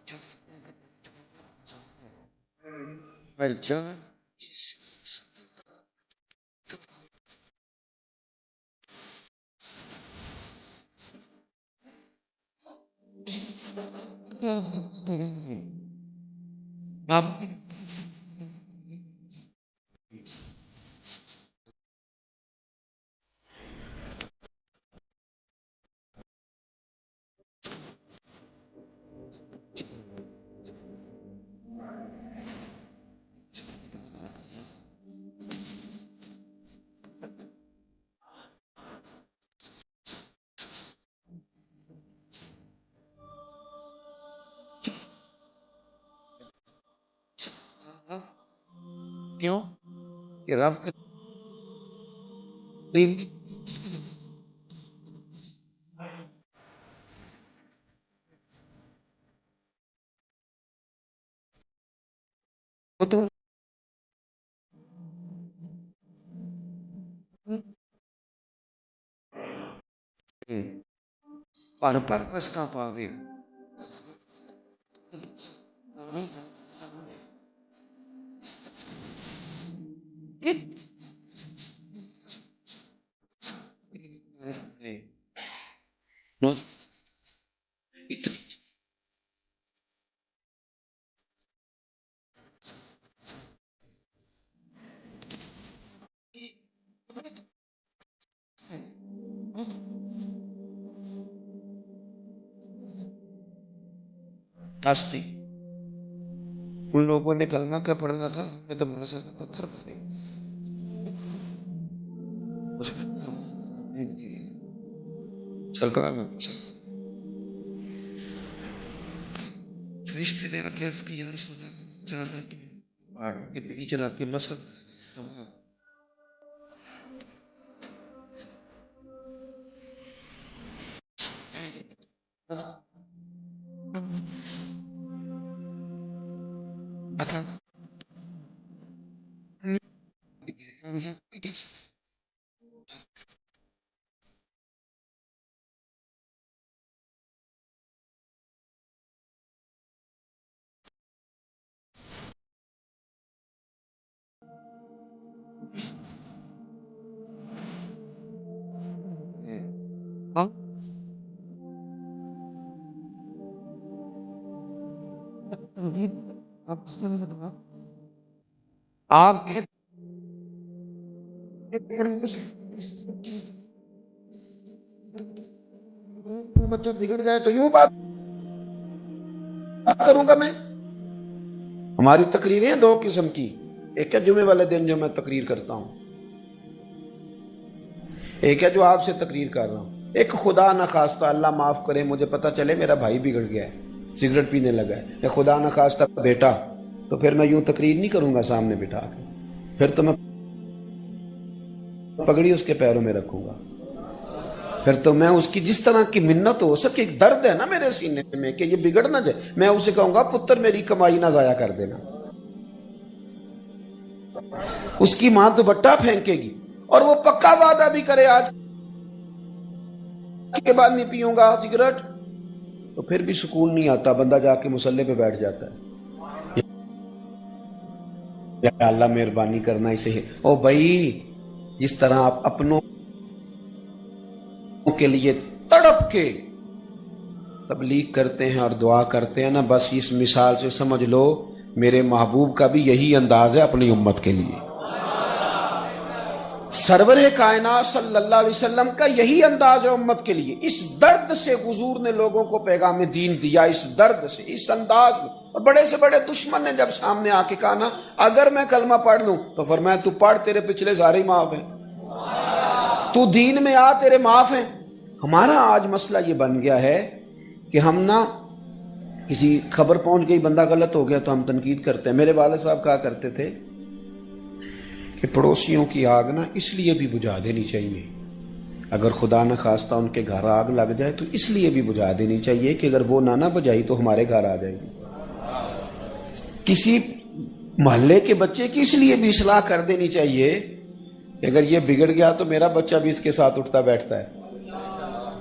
آپ کیوں کہ رب کریم وہ تو پر بس کا پا گیا ہستی ان لوگوں نے کلمہ کیا پڑھنا تھا میں تو بہت زیادہ پتھر پڑے سرکار میں فرشتے نے آکے عرض کی یا رسول اللہ چاہتا کہ پہاڑ کے پیچھے رکھ کے مسجد آپ بچہ بگڑ جائے تو یوں بات کروں گا میں ہماری تقریریں دو قسم کی ایک ہے جمعے والے دن جو میں تقریر کرتا ہوں ایک ہے جو آپ سے تقریر کر رہا ہوں ایک خدا نخواستہ اللہ معاف کرے مجھے پتہ چلے میرا بھائی بگڑ گیا ہے سگریٹ پینے لگا ہے یا خدا نخواستہ بیٹا تو پھر میں یوں تقریر نہیں کروں گا سامنے بٹھا کے پھر تو میں پگڑی اس کے پیروں میں رکھوں گا پھر تو میں اس کی جس طرح کی منت ہو سکے ایک درد ہے نا میرے سینے میں کہ یہ بگڑ نہ جائے میں اسے کہوں گا پتر میری کمائی نہ ضائع کر دینا اس کی ماں تو بٹا پھینکے گی اور وہ پکا وعدہ بھی کرے آج کے بعد نہیں پیوں گا سگریٹ تو پھر بھی سکون نہیں آتا بندہ جا کے مصلے پہ بیٹھ جاتا ہے یا اللہ مہربانی کرنا اسے او بھائی جس طرح آپ اپنوں کے لیے تڑپ کے تبلیغ کرتے ہیں اور دعا کرتے ہیں نا، بس اس مثال سے سمجھ لو میرے محبوب کا بھی یہی انداز ہے اپنی امت کے لیے، سرور کائنات صلی اللہ علیہ وسلم کا یہی انداز ہے امت کے لیے۔ اس درد سے حضور نے لوگوں کو پیغام دین دیا، اس درد سے، اس انداز میں۔ اور بڑے سے بڑے دشمن نے جب سامنے آ کے کہا نا اگر میں کلمہ پڑھ لوں تو فرمایا تو پڑھ، تیرے پچھلے سارے ہی معاف ہیں، تو دین میں آ، تیرے معاف ہیں۔ ہمارا آج مسئلہ یہ بن گیا ہے کہ ہم نا کسی خبر پہنچ گئی، بندہ غلط ہو گیا تو ہم تنقید کرتے ہیں۔ میرے والد صاحب کہا کرتے تھے کہ پڑوسیوں کی آگ نا اس لیے بھی بجھا دینی چاہیے، اگر خدا نہ خواستہ ان کے گھر آگ لگ جائے تو اس لیے بھی بجھا دینی چاہیے کہ اگر وہ نہ بجھائی تو ہمارے گھر آ جائے گی۔ کسی محلے کے بچے کی اس لیے بھی اصلاح کر دینی چاہیے کہ اگر یہ بگڑ گیا تو میرا بچہ بھی اس کے ساتھ اٹھتا بیٹھتا ہے،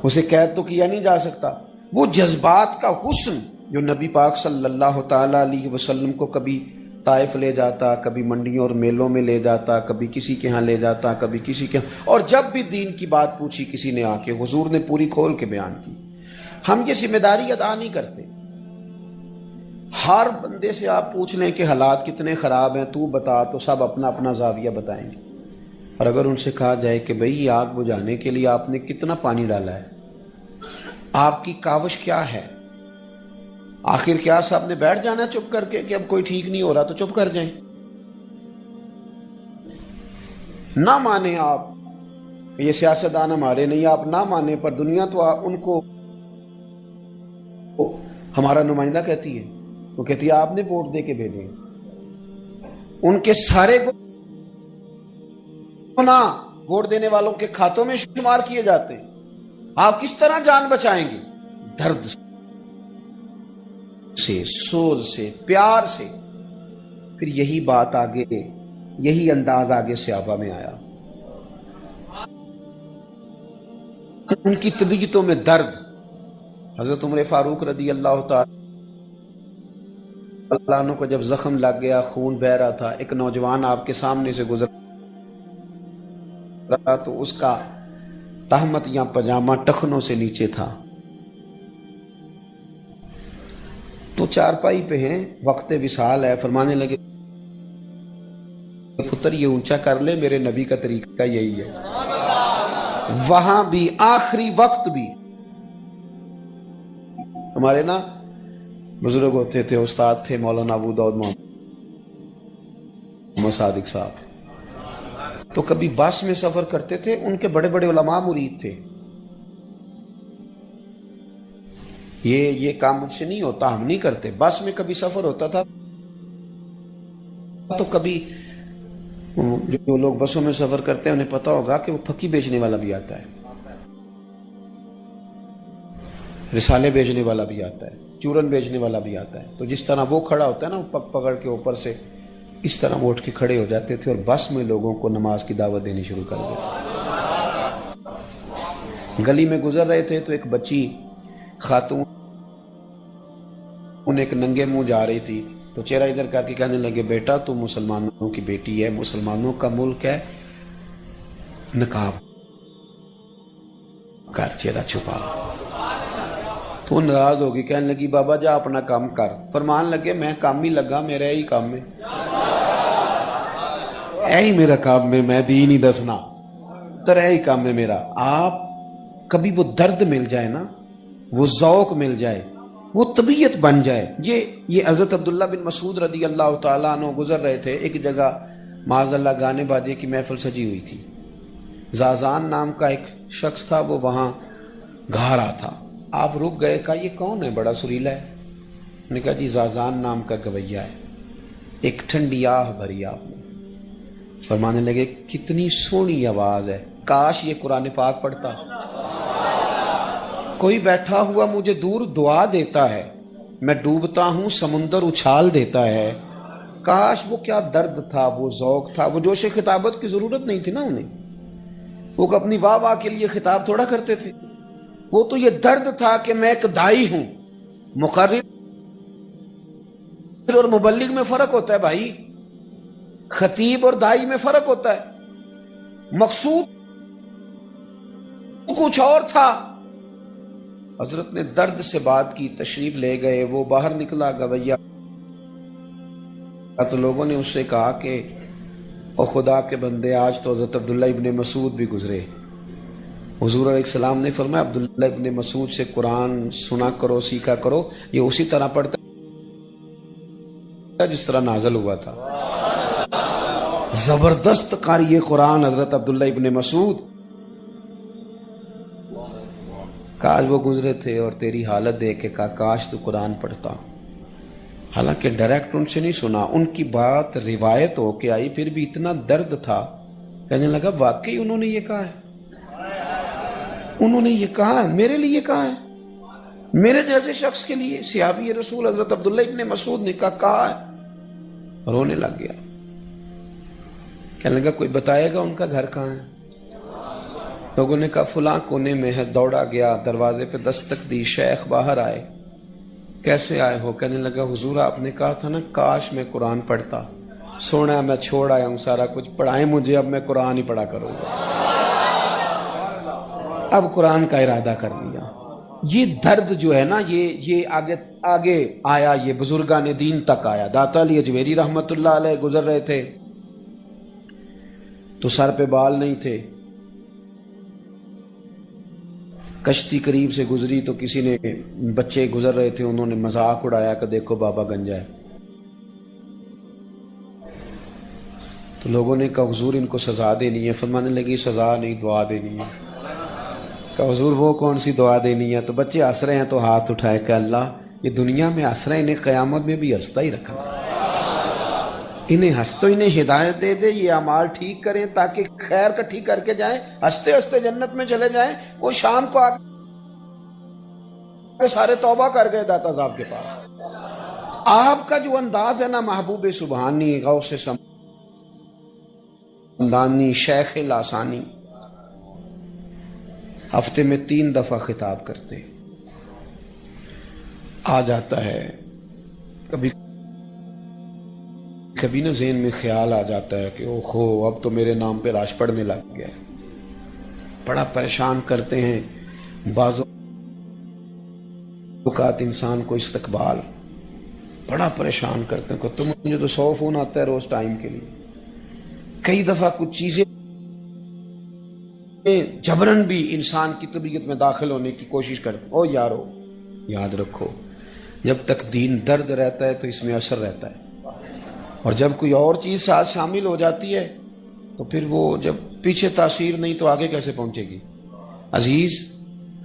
اسے قید تو کیا نہیں جا سکتا۔ وہ جذبات کا حسن جو نبی پاک صلی اللہ تعالی علیہ وسلم کو کبھی طائف لے جاتا، کبھی منڈیوں اور میلوں میں لے جاتا، کبھی کسی کے ہاں لے جاتا، کبھی کسی کے ہاں، اور جب بھی دین کی بات پوچھی کسی نے آ کے حضور نے پوری کھول کے بیان کی۔ ہم یہ ذمہ داری ادا نہیں کرتے۔ ہر بندے سے آپ پوچھ لیں کہ حالات کتنے خراب ہیں، تو بتا، تو سب اپنا اپنا زاویہ بتائیں گے۔ اور اگر ان سے کہا جائے کہ بھئی یہ آگ بجھانے کے لیے آپ نے کتنا پانی ڈالا ہے، آپ کی کاوش کیا ہے، آخر کیا صاحب نے بیٹھ جانا چپ کر کے کہ اب کوئی ٹھیک نہیں ہو رہا تو چپ کر جائیں؟ نہ مانیں آپ، یہ سیاستدان ہمارے نہیں، آپ نہ مانیں، پر دنیا تو ان کو ہمارا نمائندہ کہتی ہے، وہ کہتی ہے آپ نے ووٹ دے کے بھیجے، ان کے سارے گناہ ووٹ دینے والوں کے کھاتوں میں شمار کیے جاتے ہیں۔ آپ کس طرح جان بچائیں گے؟ درد سے، سوز سے، پیار سے۔ پھر یہی بات آگے، یہی انداز آگے صحابہ میں آیا، ان کی طبیعتوں میں درد۔ حضرت عمر فاروق رضی اللہ تعالی عنہ کو جب زخم لگ گیا، خون بہ رہا تھا، ایک نوجوان آپ کے سامنے سے گزر رہا تو اس کا تہمت یا پجامہ ٹخنوں سے نیچے تھا، تو چارپائی پہ ہیں، وقت وصال ہے، فرمانے لگے پتر یہ اونچا کر لے، میرے نبی کا طریقہ یہی ہے۔ وہاں بھی آخری وقت بھی ہمارے نا بزرگ ہوتے تھے، استاد تھے مولانا ابو داؤد محمد صادق صاحب، تو کبھی بس میں سفر کرتے تھے، ان کے بڑے بڑے علماء مرید تھے۔ یہ کام مجھ سے نہیں ہوتا، ہم نہیں کرتے۔ بس میں کبھی سفر ہوتا تھا تو کبھی جو لوگ بسوں میں سفر کرتے ہیں انہیں پتا ہوگا کہ وہ پھکی بیچنے والا بھی آتا ہے، رسالے بیچنے والا بھی آتا ہے، چورن بیچنے والا بھی آتا ہے۔ تو جس طرح وہ کھڑا ہوتا ہے نا پگ پکڑ کے اوپر سے، اس طرح وہ اٹھ کے کھڑے ہو جاتے تھے اور بس میں لوگوں کو نماز کی دعوت دینی شروع کر دیتے۔ گلی میں گزر رہے تھے تو ایک بچی خاتون ایک ننگے منہ جا رہی تھی، تو چہرہ ادھر کر کے کہنے لگے بیٹا تم مسلمانوں کی بیٹی ہے، مسلمانوں کا ملک ہے، نقاب کر، چہرہ چھپا۔ تو ناراض ہوگی، کہنے لگی بابا جا اپنا کام کر۔ فرمان لگے میں کام ہی لگا، میرا یہی کام ہے، یہی میرا کام ہے، میں دین ہی دسنا، ترا یہی کام ہے میرا۔ آپ کبھی وہ درد مل جائے نا، وہ ذوق مل جائے، وہ طبیعت بن جائے۔ یہ حضرت عبداللہ بن مسعود رضی اللہ تعالیٰ عنہ گزر رہے تھے، ایک جگہ معاذ اللہ گانے باجے کی محفل سجی ہوئی تھی، زازان نام کا ایک شخص تھا، وہ وہاں گا رہا تھا۔ آپ رک گئے، کہا یہ کون ہے، بڑا سریلا ہے؟ نے کہا جی زازان نام کا گویا ہے، ایک ٹھنڈی آہ بھری آپ نے۔ فرمانے لگے کتنی سونی آواز ہے، کاش یہ قرآن پاک پڑھتا، کوئی بیٹھا ہوا مجھے دور دعا دیتا ہے، میں ڈوبتا ہوں سمندر اچھال دیتا ہے۔ کاش وہ کیا درد تھا، وہ ذوق تھا، وہ جوش خطابت کی ضرورت نہیں تھی نا انہیں، وہ اپنی واہ واہ کے لیے خطاب تھوڑا کرتے تھے، وہ تو یہ درد تھا کہ میں ایک دائی ہوں۔ مقرر اور مبلغ میں فرق ہوتا ہے بھائی، خطیب اور دائی میں فرق ہوتا ہے، مقصود کچھ اور تھا حضرت نے درد سے بات کی، تشریف لے گئے، وہ باہر نکلا گویا تو لوگوں نے اس سے کہا کہ او خدا کے بندے، آج تو حضرت عبداللہ ابن مسعود بھی گزرے۔ حضور علیہ السلام نے فرمایا عبداللہ ابن مسعود سے قرآن سنا کرو، سیکھا کرو، یہ اسی طرح پڑھتا ہے جس طرح نازل ہوا تھا۔ زبردست قاری قرآن حضرت عبداللہ ابن مسعود، کاش وہ گزرے تھے اور تیری حالت دیکھ کے کہا کاش تو قرآن پڑھتا۔ حالانکہ ڈائریکٹ ان سے نہیں سنا، ان کی بات روایت ہو کے آئی، پھر بھی اتنا درد تھا، کہنے لگا واقعی انہوں نے یہ کہا ہے، انہوں نے یہ کہا ہے، میرے لیے کہا ہے، میرے جیسے شخص کے لیے۔ صحابی رسول حضرت عبداللہ ابن مسعود نے کہا ہے، رونے لگ گیا، کہنے لگا کوئی بتائے گا ان کا گھر کہاں ہے؟ لوگوں نے کہا فلاں کونے میں ہے، دوڑا گیا، دروازے پہ دستک دی، شیخ باہر آئے، کیسے آئے ہو؟ کہنے لگا حضور آپ نے کہا تھا نا کاش میں قرآن پڑھتا، سونا میں چھوڑ آیا ہوں سارا کچھ، پڑھائیں مجھے، اب میں قرآن ہی پڑھا کروں گا، اب قرآن کا ارادہ کر لیا۔ یہ درد جو ہے نا، یہ آگے آیا، یہ بزرگان دین تک آیا۔ داتا علی اجمیری رحمت اللہ علیہ گزر رہے تھے تو سر پہ بال نہیں تھے، کشتی قریب سے گزری تو کسی نے، بچے گزر رہے تھے، انہوں نے مذاق اڑایا کہ دیکھو بابا گنجا ہے، تو لوگوں نے کہا حضور ان کو سزا دینی ہے، فرمانے لگی سزا نہیں، دعا دینی ہے۔ کہا حضور وہ کون سی دعا دینی ہے؟ تو بچے ہنس رہے ہیں تو ہاتھ اٹھائے کہ اللہ یہ دنیا میں ہنس رہے ہیں، انہیں قیامت میں بھی ہنستا ہی رکھنا، انہیں ہنس تو انہیں ہدایت دے دے، یہ اعمال ٹھیک کریں تاکہ خیر کٹھی کر کے جائیں، ہنستے ہنستے جنت میں چلے جائیں۔ وہ شام کو آ کے سارے توبہ کر گئے داتا صاحب کے پاس۔ آپ کا جو انداز ہے نا، محبوب سبحانی، غوث سمدانی، شیخ لاسانی، ہفتے میں 3 دفعہ خطاب کرتے، آ جاتا ہے کبھی نہ ذہن میں خیال آ جاتا ہے کہ اوہو اب تو میرے نام پہ راش پڑنے لگ گیا ہے، بڑا پریشان کرتے ہیں بعض اوقات انسان کو استقبال، بڑا پریشان کرتے ہیں کہ تم مجھے تو 100 فون آتا ہے روز ٹائم کے لیے، کئی دفعہ کچھ چیزیں جبرن بھی انسان کی طبیعت میں داخل ہونے کی کوشش کرتے۔ او یارو یاد رکھو، جب تک دین درد رہتا ہے تو اس میں اثر رہتا ہے، اور جب کوئی اور چیز ساتھ شامل ہو جاتی ہے تو پھر وہ جب پیچھے تاثیر نہیں تو آگے کیسے پہنچے گی۔ عزیز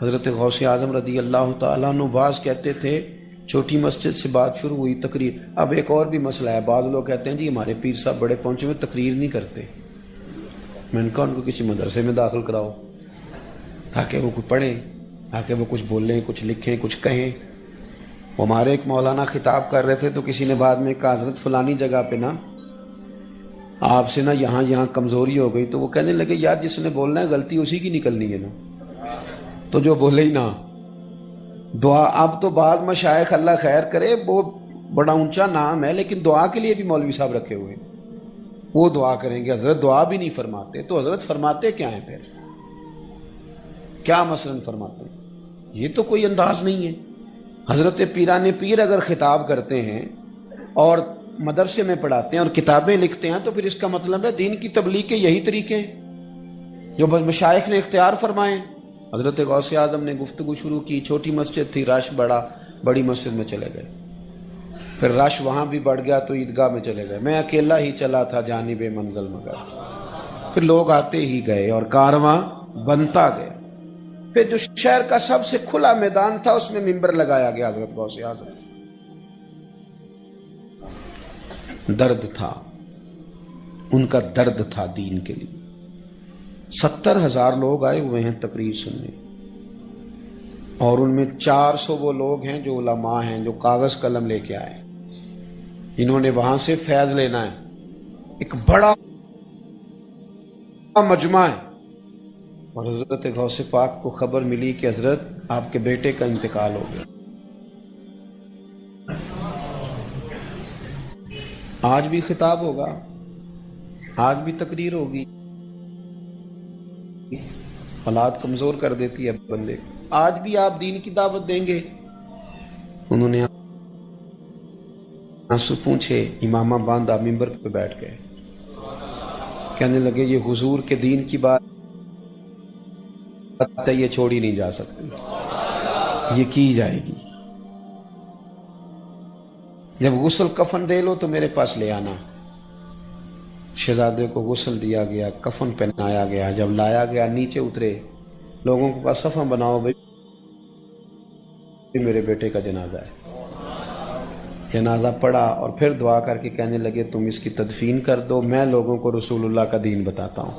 حضرت غوث اعظم رضی اللہ تعالیٰ عنہ واز کہتے تھے، چھوٹی مسجد سے بات شروع ہوئی، تقریر۔ اب ایک اور بھی مسئلہ ہے، بعض لوگ کہتے ہیں جی ہمارے پیر صاحب بڑے پہنچے ہوئے تقریر نہیں کرتے، میں نے کہا ان کو کسی مدرسے میں داخل کراؤ تاکہ وہ کچھ پڑھیں، تاکہ وہ کچھ بولیں، کچھ لکھیں، کچھ کہیں۔ ہمارے ایک مولانا خطاب کر رہے تھے تو کسی نے بعد میں کہا حضرت فلانی جگہ پہ نا آپ سے نا یہاں کمزوری ہو گئی، تو وہ کہنے لگے یار جس نے بولنا ہے غلطی اسی کی نکلنی ہے نا، تو جو بولے ہی نا دعا۔ اب تو بعض مشائخ اللہ خیر کرے، وہ بڑا اونچا نام ہے لیکن دعا کے لیے بھی مولوی صاحب رکھے ہوئے، وہ دعا کریں گے، حضرت دعا بھی نہیں فرماتے، تو حضرت فرماتے کیا ہیں پھر؟ کیا مثلاً فرماتے ہیں؟ یہ تو کوئی انداز نہیں ہے۔ حضرت پیران پیر اگر خطاب کرتے ہیں اور مدرسے میں پڑھاتے ہیں اور کتابیں لکھتے ہیں تو پھر اس کا مطلب ہے دین کی تبلیغ کے یہی طریقے ہیں جو مشائخ نے اختیار فرمائے۔ حضرت غوث اعظم نے گفتگو شروع کی، چھوٹی مسجد تھی، رش بڑا، بڑی مسجد میں چلے گئے، پھر رش وہاں بھی بڑھ گیا تو عیدگاہ میں چلے گئے، میں اکیلا ہی چلا تھا جانب منزل مگر، پھر لوگ آتے ہی گئے اور کارواں بنتا گیا۔ پھر جو شہر کا سب سے کھلا میدان تھا اس میں ممبر لگایا گیا حضرت غوث اعظم۔ درد تھا، ان کا درد تھا دین کے لیے۔ 70,000 لوگ آئے ہوئے ہیں تقریر سننے، اور ان میں 400 وہ لوگ ہیں جو علماء ہیں، جو کاغذ قلم لے کے آئے، انہوں نے وہاں سے فیض لینا ہے۔ ایک بڑا مجمع ہے، اور حضرت غوث پاک کو خبر ملی کہ حضرت آپ کے بیٹے کا انتقال ہو گیا۔ آج بھی خطاب ہوگا، آج بھی تقریر ہوگی، حالات کمزور کر دیتی ہے بندے کو۔ آج بھی آپ دین کی دعوت دیں گے؟ انہوں نے آنسو پونچھے، امامہ باندھا، منبر پہ بیٹھ گئے، کہنے لگے یہ حضور کے دین کی بات ہے، یہ چھوڑی نہیں جا سکتی، یہ کی جائے گی۔ جب غسل کفن دے لو تو میرے پاس لے آنا۔ شہزادے کو غسل دیا گیا، کفن پہنایا گیا، جب لایا گیا نیچے اترے، لوگوں کو کہا صفحہ بناؤ بھائی، میرے بیٹے کا جنازہ ہے۔ جنازہ پڑھا اور پھر دعا کر کے کہنے لگے تم اس کی تدفین کر دو، میں لوگوں کو رسول اللہ کا دین بتاتا ہوں۔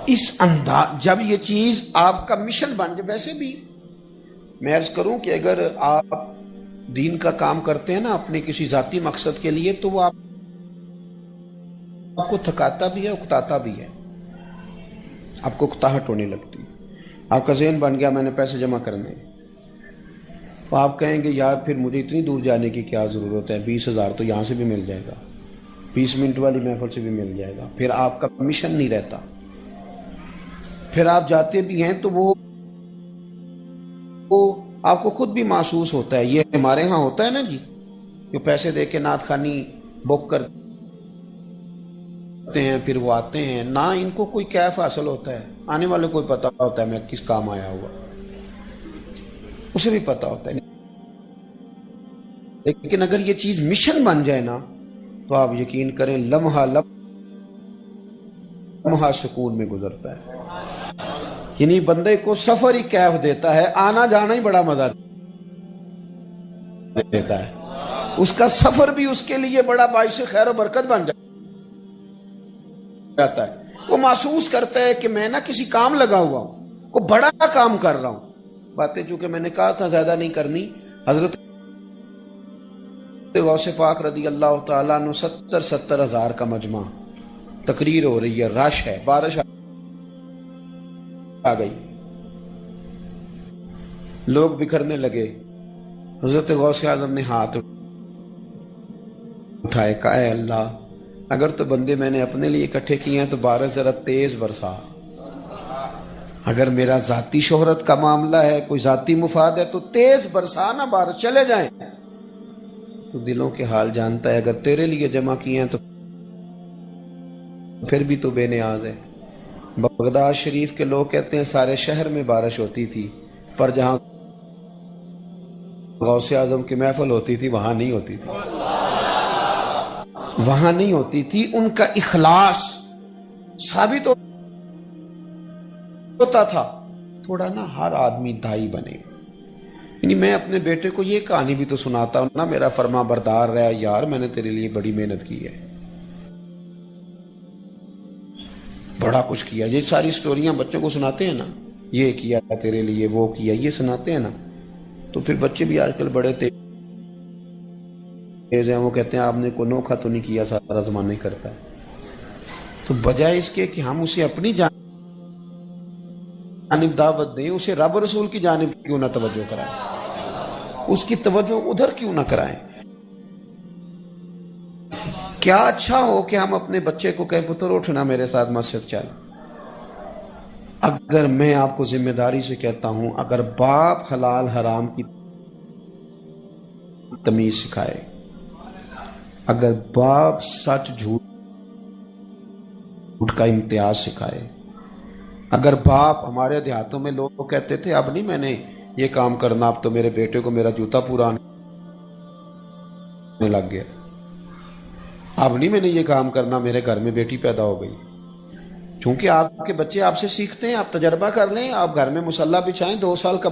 اس انداز جب یہ چیز آپ کا مشن بن جائے، ویسے بھی میں عرض کروں کہ اگر آپ دین کا کام کرتے ہیں نا اپنے کسی ذاتی مقصد کے لیے، تو وہ آپ کو تھکاتا بھی ہے، اکتاتا بھی ہے، آپ کو اکتاہٹ ہونے لگتی ہے، آپ کا ذہن بن گیا میں نے پیسے جمع کرنے، تو آپ کہیں گے یار پھر مجھے اتنی دور جانے کی کیا ضرورت ہے، 20,000 تو یہاں سے بھی مل جائے گا، 20 منٹ والی محفل سے بھی مل جائے گا، پھر آپ کا مشن نہیں رہتا، پھر آپ جاتے بھی ہیں تو وہ آپ کو خود بھی محسوس ہوتا ہے۔ یہ ہمارے ہاں ہوتا ہے نا جی، جو پیسے دے کے نعت خوانی بک کرتے ہیں پھر وہ آتے ہیں، نہ ان کو کوئی کیف حاصل ہوتا ہے، آنے والے کو پتا ہوتا ہے میں کس کام آیا ہوا، اسے بھی پتا ہوتا ہے، لیکن اگر یہ چیز مشن بن جائے نا تو آپ یقین کریں لمحہ لمحہ سکون میں گزرتا ہے۔ یعنی بندے کو سفر ہی کیف دیتا ہے، آنا جانا ہی بڑا مزہ دیتا ہے، اس کا سفر بھی اس کے لیے بڑا باعث خیر و برکت بن جاتا ہے۔ وہ محسوس کرتا ہے کہ میں نا کسی کام لگا ہوا ہوں، کوئی بڑا کام کر رہا ہوں۔ باتیں چونکہ میں نے کہا تھا زیادہ نہیں کرنی، حضرت غوث پاک رضی اللہ تعالیٰ عنہ 70 ہزار کا مجمع، تقریر ہو رہی ہے، رش ہے، بارش آ گئی، لوگ بکھرنے لگے، حضرت غوث اعظم نے ہاتھ اٹھائے، کہا اے اللہ اگر تو بندے میں نے اپنے لیے اکٹھے کیے ہیں تو بارش ذرا تیز برسا، اگر میرا ذاتی شہرت کا معاملہ ہے، کوئی ذاتی مفاد ہے تو تیز برسا نا، بارش چلے جائیں۔ تو دلوں کے حال جانتا ہے، اگر تیرے لیے جمع کیے ہیں تو پھر بھی تو بے نیاز ہے۔ بغداد شریف کے لوگ کہتے ہیں سارے شہر میں بارش ہوتی تھی، پر جہاں غوث اعظم کی محفل ہوتی تھی وہاں نہیں ہوتی تھی، وہاں نہیں ہوتی تھی۔ ان کا اخلاص ثابت ہوتا تھا۔ تھوڑا نا ہر آدمی دائی بنے، یعنی میں اپنے بیٹے کو یہ کہانی بھی تو سناتا ہوں نا، میرا فرما بردار رہا یار، میں نے تیرے لیے بڑی محنت کی ہے، بڑا کچھ کیا۔ یہ ساری سٹوریاں بچوں کو سناتے ہیں نا، یہ کیا تیرے لیے، وہ کیا، یہ سناتے ہیں نا، تو پھر بچے بھی آج کل بڑے تیز ہیں، وہ کہتے ہیں آپ نے کوئی نوکھا تو نہیں کیا، سارا زمانہ ہی کرتا ہے۔ تو بجائے اس کے کہ ہم اسے اپنی جانب دعوت دیں، اسے رب رسول کی جانب کیوں نہ توجہ کرائیں، اس کی توجہ ادھر کیوں نہ کرائیں۔ کیا اچھا ہو کہ ہم اپنے بچے کو کہیں پتر اٹھنا میرے ساتھ مسجد چل۔ اگر میں آپ کو ذمہ داری سے کہتا ہوں، اگر باپ حلال حرام کی تمیز سکھائے، اگر باپ سچ جھوٹ کا امتیاز سکھائے، اگر باپ، ہمارے دیہاتوں میں لوگ کہتے تھے اب نہیں میں نے یہ کام کرنا، اب تو میرے بیٹے کو میرا جوتا پورا آنے لگ گیا، اب نہیں میں نے یہ کام کرنا، میرے گھر میں بیٹی پیدا ہو گئی۔ چونکہ آپ کے بچے آپ سے سیکھتے ہیں، آپ تجربہ کر لیں، آپ گھر میں مصلی بچھائیں، 2 سال کا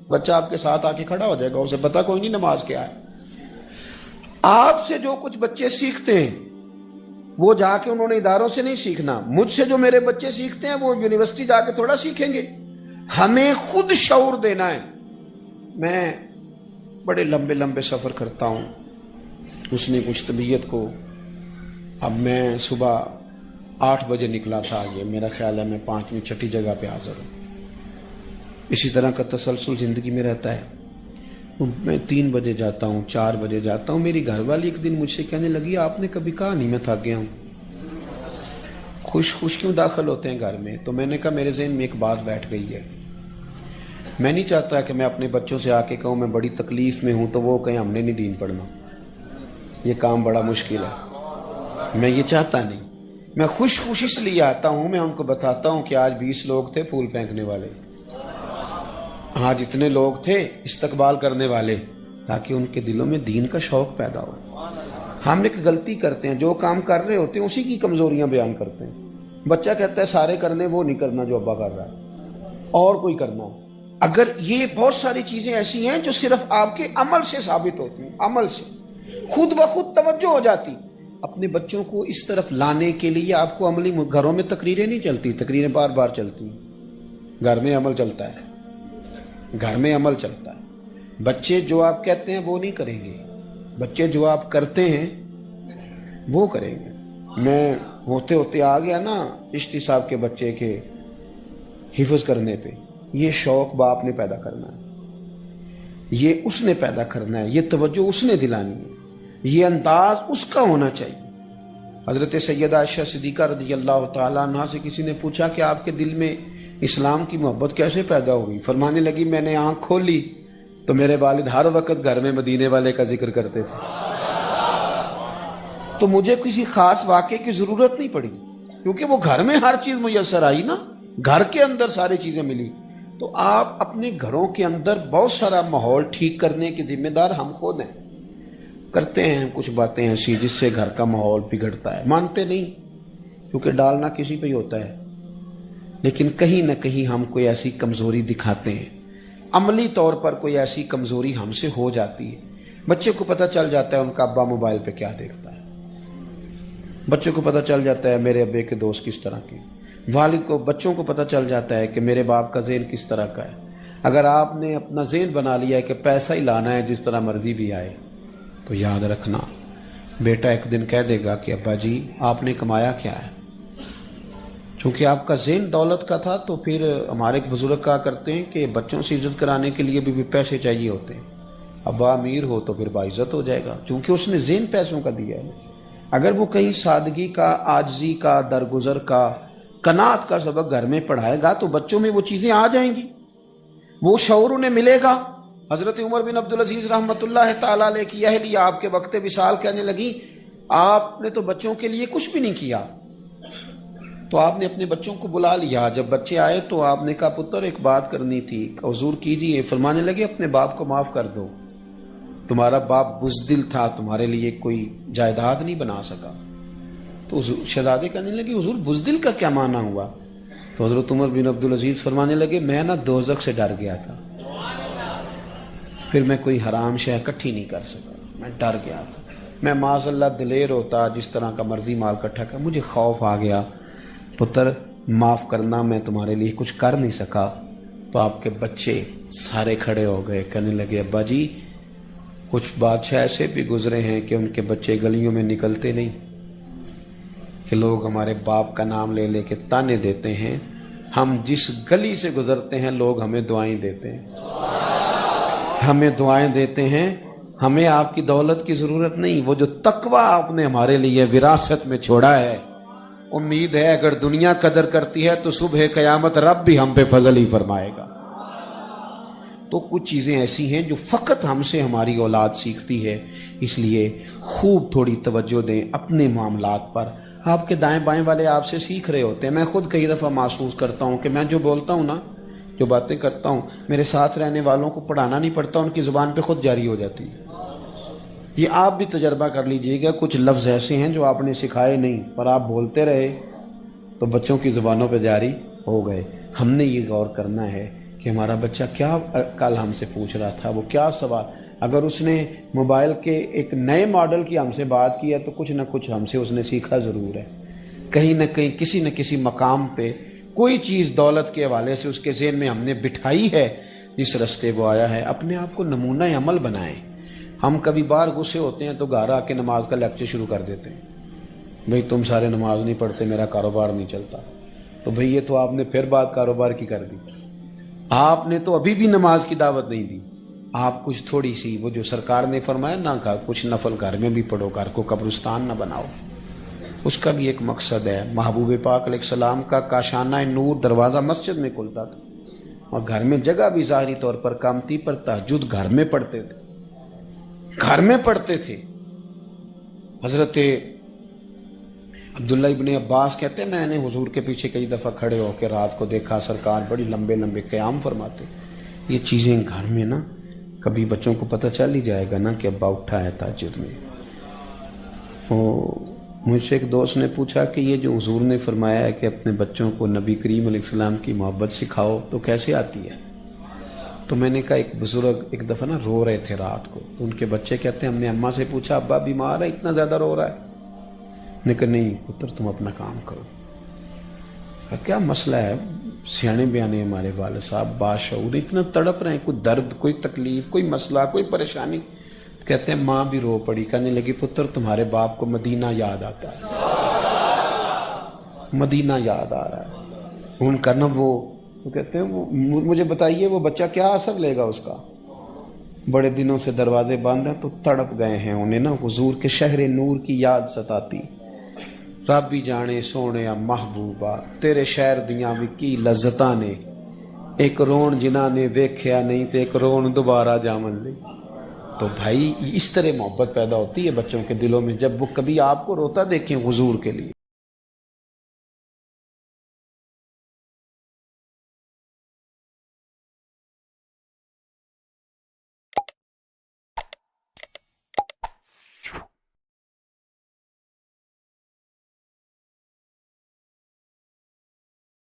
بچہ آپ کے ساتھ آ کے کھڑا ہو جائے گا، اسے پتا کوئی نہیں نماز کیا ہے۔ آپ سے جو کچھ بچے سیکھتے ہیں وہ جا کے انہوں نے اداروں سے نہیں سیکھنا، مجھ سے جو میرے بچے سیکھتے ہیں وہ یونیورسٹی جا کے تھوڑا سیکھیں گے، ہمیں خود شعور دینا ہے۔ میں بڑے لمبے لمبے سفر کرتا ہوں، اس نے کچھ طبیعت کو، اب میں صبح 8 بجے نکلا تھا، یہ میرا خیال ہے میں 5ویں 6ٹھی جگہ پہ حاضر ہوں۔ اسی طرح کا تسلسل زندگی میں رہتا ہے، میں 3 بجے جاتا ہوں، 4 بجے جاتا ہوں۔ میری گھر والی ایک دن مجھ سے کہنے لگی آپ نے کبھی کہا نہیں میں تھک گیا ہوں، خوش کیوں داخل ہوتے ہیں گھر میں؟ تو میں نے کہا میرے ذہن میں ایک بات بیٹھ گئی ہے، میں نہیں چاہتا کہ میں اپنے بچوں سے آ کے کہوں میں بڑی تکلیف میں ہوں تو وہ کہیں ہم نے نہیں دین پڑھنا، یہ کام بڑا مشکل ہے، میں یہ چاہتا نہیں۔ میں خوش اس لیے آتا ہوں، میں ان کو بتاتا ہوں کہ آج 20 لوگ تھے پھول پھینکنے والے، آج اتنے لوگ تھے استقبال کرنے والے، تاکہ ان کے دلوں میں دین کا شوق پیدا ہو۔ ہم ایک غلطی کرتے ہیں، جو کام کر رہے ہوتے ہیں اسی کی کمزوریاں بیان کرتے ہیں۔ بچہ کہتا ہے سارے کرنے، وہ نہیں کرنا جو ابا کر رہا ہے، اور کوئی کرنا ہے۔ اگر یہ بہت ساری چیزیں ایسی ہیں جو صرف آپ کے عمل سے ثابت ہوتی ہیں، عمل سے خود بخود توجہ ہو جاتی۔ اپنے بچوں کو اس طرف لانے کے لیے آپ کو عملی، گھروں میں تقریریں نہیں چلتی، تقریریں بار بار چلتی ہیں، گھر میں عمل چلتا ہے، گھر میں عمل چلتا ہے۔ بچے جو آپ کہتے ہیں وہ نہیں کریں گے، بچے جو آپ کرتے ہیں وہ کریں گے۔ میں ہوتے ہوتے آ گیا نا چشتی صاحب کے بچے کے حفظ کرنے پہ، یہ شوق باپ نے پیدا کرنا ہے، یہ اس نے پیدا کرنا ہے، یہ توجہ اس نے دلانی ہے، یہ انداز اس کا ہونا چاہیے۔ حضرت سیدہ عائشہ صدیقہ رضی اللہ تعالیٰ عنہ سے کسی نے پوچھا کہ آپ کے دل میں اسلام کی محبت کیسے پیدا ہوئی؟ فرمانے لگی میں نے آنکھ کھولی تو میرے والد ہر وقت گھر میں مدینے والے کا ذکر کرتے تھے، تو مجھے کسی خاص واقعے کی ضرورت نہیں پڑی، کیونکہ وہ گھر میں ہر چیز میسر آئی نا، گھر کے اندر ساری چیزیں ملی۔ تو آپ اپنے گھروں کے اندر بہت سارا ماحول ٹھیک کرنے کے ذمہ دار ہم خود ہیں۔ کرتے ہیں کچھ باتیں ایسی جس سے گھر کا ماحول بگڑتا ہے، مانتے نہیں کیونکہ ڈالنا کسی پہ ہی ہوتا ہے، لیکن کہیں نہ کہیں ہم کوئی ایسی کمزوری دکھاتے ہیں، عملی طور پر کوئی ایسی کمزوری ہم سے ہو جاتی ہے۔ بچے کو پتہ چل جاتا ہے ان کا ابا موبائل پہ کیا دیکھتا ہے، بچے کو پتہ چل جاتا ہے میرے ابے کے دوست کس طرح کے، والد کو، بچوں کو پتہ چل جاتا ہے کہ میرے باپ کا ذہن کس طرح کا ہے۔ اگر آپ نے اپنا ذہن بنا لیا ہے کہ پیسہ ہی لانا ہے جس طرح مرضی بھی آئے، تو یاد رکھنا بیٹا ایک دن کہہ دے گا کہ ابا جی آپ نے کمایا کیا ہے؟ چونکہ آپ کا ذہن دولت کا تھا، تو پھر ہمارے بزرگ کہا کرتے ہیں کہ بچوں سے عزت کرانے کے لیے بھی پیسے چاہیے ہوتے ہیں۔ ابا امیر ہو تو پھر باعزت ہو جائے گا، چونکہ اس نے ذہن پیسوں کا دیا ہے۔ اگر وہ کہیں سادگی کا، عاجزی کا، درگزر کا، قناعت کا سبق گھر میں پڑھائے گا تو بچوں میں وہ چیزیں آ جائیں گی، وہ شعور انہیں ملے گا۔ حضرت عمر بن عبدالعزیز رحمۃ اللہ تعالیٰ علیہ کی اہلیہ آپ کے وقت وصال کہنے لگی آپ نے تو بچوں کے لیے کچھ بھی نہیں کیا، تو آپ نے اپنے بچوں کو بلا لیا۔ جب بچے آئے تو آپ نے کہا پتر ایک بات کرنی تھی، حضور کیجیے۔ فرمانے لگے اپنے باپ کو معاف کر دو، تمہارا باپ بزدل تھا، تمہارے لیے کوئی جائیداد نہیں بنا سکا۔ تو شہزادے کہنے لگے حضور بزدل کا کیا معنی ہوا؟ تو حضرت عمر بن عبدالعزیز فرمانے لگے میں نا دوزخ سے ڈر گیا تھا، پھر میں کوئی حرام شے اکٹھی نہیں کر سکا، میں ڈر گیا تھا، میں معاذ اللہ دلیر ہوتا جس طرح کا مرضی مال اکٹھا کر، مجھے خوف آ گیا، پتر معاف کرنا میں تمہارے لیے کچھ کر نہیں سکا۔ تو آپ کے بچے سارے کھڑے ہو گئے، کہنے لگے ابا جی کچھ بادشاہ ایسے بھی گزرے ہیں کہ ان کے بچے گلیوں میں نکلتے نہیں، کہ لوگ ہمارے باپ کا نام لے لے کے تانے دیتے ہیں، ہم جس گلی سے گزرتے ہیں لوگ ہمیں دعائیں دیتے ہیں، ہمیں دعائیں دیتے ہیں، ہمیں آپ کی دولت کی ضرورت نہیں، وہ جو تقویٰ آپ نے ہمارے لیے وراثت میں چھوڑا ہے، امید ہے اگر دنیا قدر کرتی ہے تو صبح قیامت رب بھی ہم پہ فضل ہی فرمائے گا۔ تو کچھ چیزیں ایسی ہیں جو فقط ہم سے ہماری اولاد سیکھتی ہے، اس لیے خوب تھوڑی توجہ دیں اپنے معاملات پر۔ آپ کے دائیں بائیں والے آپ سے سیکھ رہے ہوتے ہیں۔ میں خود کئی دفعہ محسوس کرتا ہوں کہ میں جو بولتا ہوں نا، جو باتیں کرتا ہوں، میرے ساتھ رہنے والوں کو پڑھانا نہیں پڑتا، ان کی زبان پہ خود جاری ہو جاتی ہے۔ یہ آپ بھی تجربہ کر لیجئے گا، کچھ لفظ ایسے ہیں جو آپ نے سکھائے نہیں پر آپ بولتے رہے تو بچوں کی زبانوں پہ جاری ہو گئے۔ ہم نے یہ غور کرنا ہے کہ ہمارا بچہ کیا کل ہم سے پوچھ رہا تھا، وہ کیا سوال، اگر اس نے موبائل کے ایک نئے ماڈل کی ہم سے بات کی ہے تو کچھ نہ کچھ ہم سے اس نے سیکھا ضرور ہے، کہیں نہ کہیں کسی نہ کسی مقام پہ کوئی چیز دولت کے حوالے سے اس کے ذہن میں ہم نے بٹھائی ہے، جس رستے وہ آیا ہے۔ اپنے آپ کو نمونہ عمل بنائیں۔ ہم کبھی بار غصے ہوتے ہیں تو گھر آ کے نماز کا لیکچر شروع کر دیتے ہیں، بھئی تم سارے نماز نہیں پڑھتے، میرا کاروبار نہیں چلتا۔ تو بھئی یہ تو آپ نے پھر بات کاروبار کی کر دی، آپ نے تو ابھی بھی نماز کی دعوت نہیں دی۔ آپ کچھ تھوڑی سی وہ جو سرکار نے فرمایا نہ، کچھ نفل گھر میں بھی پڑھو، گھر کو قبرستان نہ بناؤ۔ اس کا بھی ایک مقصد ہے. محبوب پاک علیہ السلام کا کاشانہ نور دروازہ مسجد میں کھلتا تھا اور گھر میں جگہ بھی ظاہری طور پر کم تھی، پر تہجد گھر میں پڑھتے تھے، گھر میں پڑھتے تھے. حضرت عبداللہ ابن عباس کہتے ہیں میں نے حضور کے پیچھے کئی دفعہ کھڑے ہو کے رات کو دیکھا سرکار بڑی لمبے لمبے قیام فرماتے. یہ چیزیں گھر میں نا کبھی بچوں کو پتہ چل ہی جائے گا نا کہ ابا اٹھا ہے تہجد میں. مجھ سے ایک دوست نے پوچھا کہ یہ جو حضور نے فرمایا ہے کہ اپنے بچوں کو نبی کریم علیہ السلام کی محبت سکھاؤ تو کیسے آتی ہے؟ تو میں نے کہا ایک بزرگ ایک دفعہ نا رو رہے تھے رات کو، تو ان کے بچے کہتے ہیں ہم نے اماں سے پوچھا ابا بیمار ہے اتنا زیادہ رو رہا ہے؟ نے کہا نہیں پتر تم اپنا کام کرو. کہا کیا مسئلہ ہے؟ سیانے بیانے ہمارے والد صاحب باشعور اتنا تڑپ رہے ہیں، کوئی درد کوئی تکلیف کوئی مسئلہ کوئی پریشانی. کہتے ہیں ماں بھی رو پڑی، کہنے لگی پتر تمہارے باپ کو مدینہ یاد آتا ہے، مدینہ یاد آ رہا ہے ان کا نا وہ. تو کہتے ہیں وہ مجھے بتائیے وہ بچہ کیا اثر لے گا اس کا؟ بڑے دنوں سے دروازے بند ہیں تو تڑپ گئے ہیں، انہیں نا حضور کے شہر نور کی یاد ستاتی. رب بھی جانے سونے محبوبہ تیرے شہر دیاں بھی کی لذتاں نے، ایک رون جنہاں نے ویکھیا نہیں تے ایک رون دوبارہ جامن لی. تو بھائی اس طرح محبت پیدا ہوتی ہے بچوں کے دلوں میں جب وہ کبھی آپ کو روتا دیکھیں حضور کے لیے.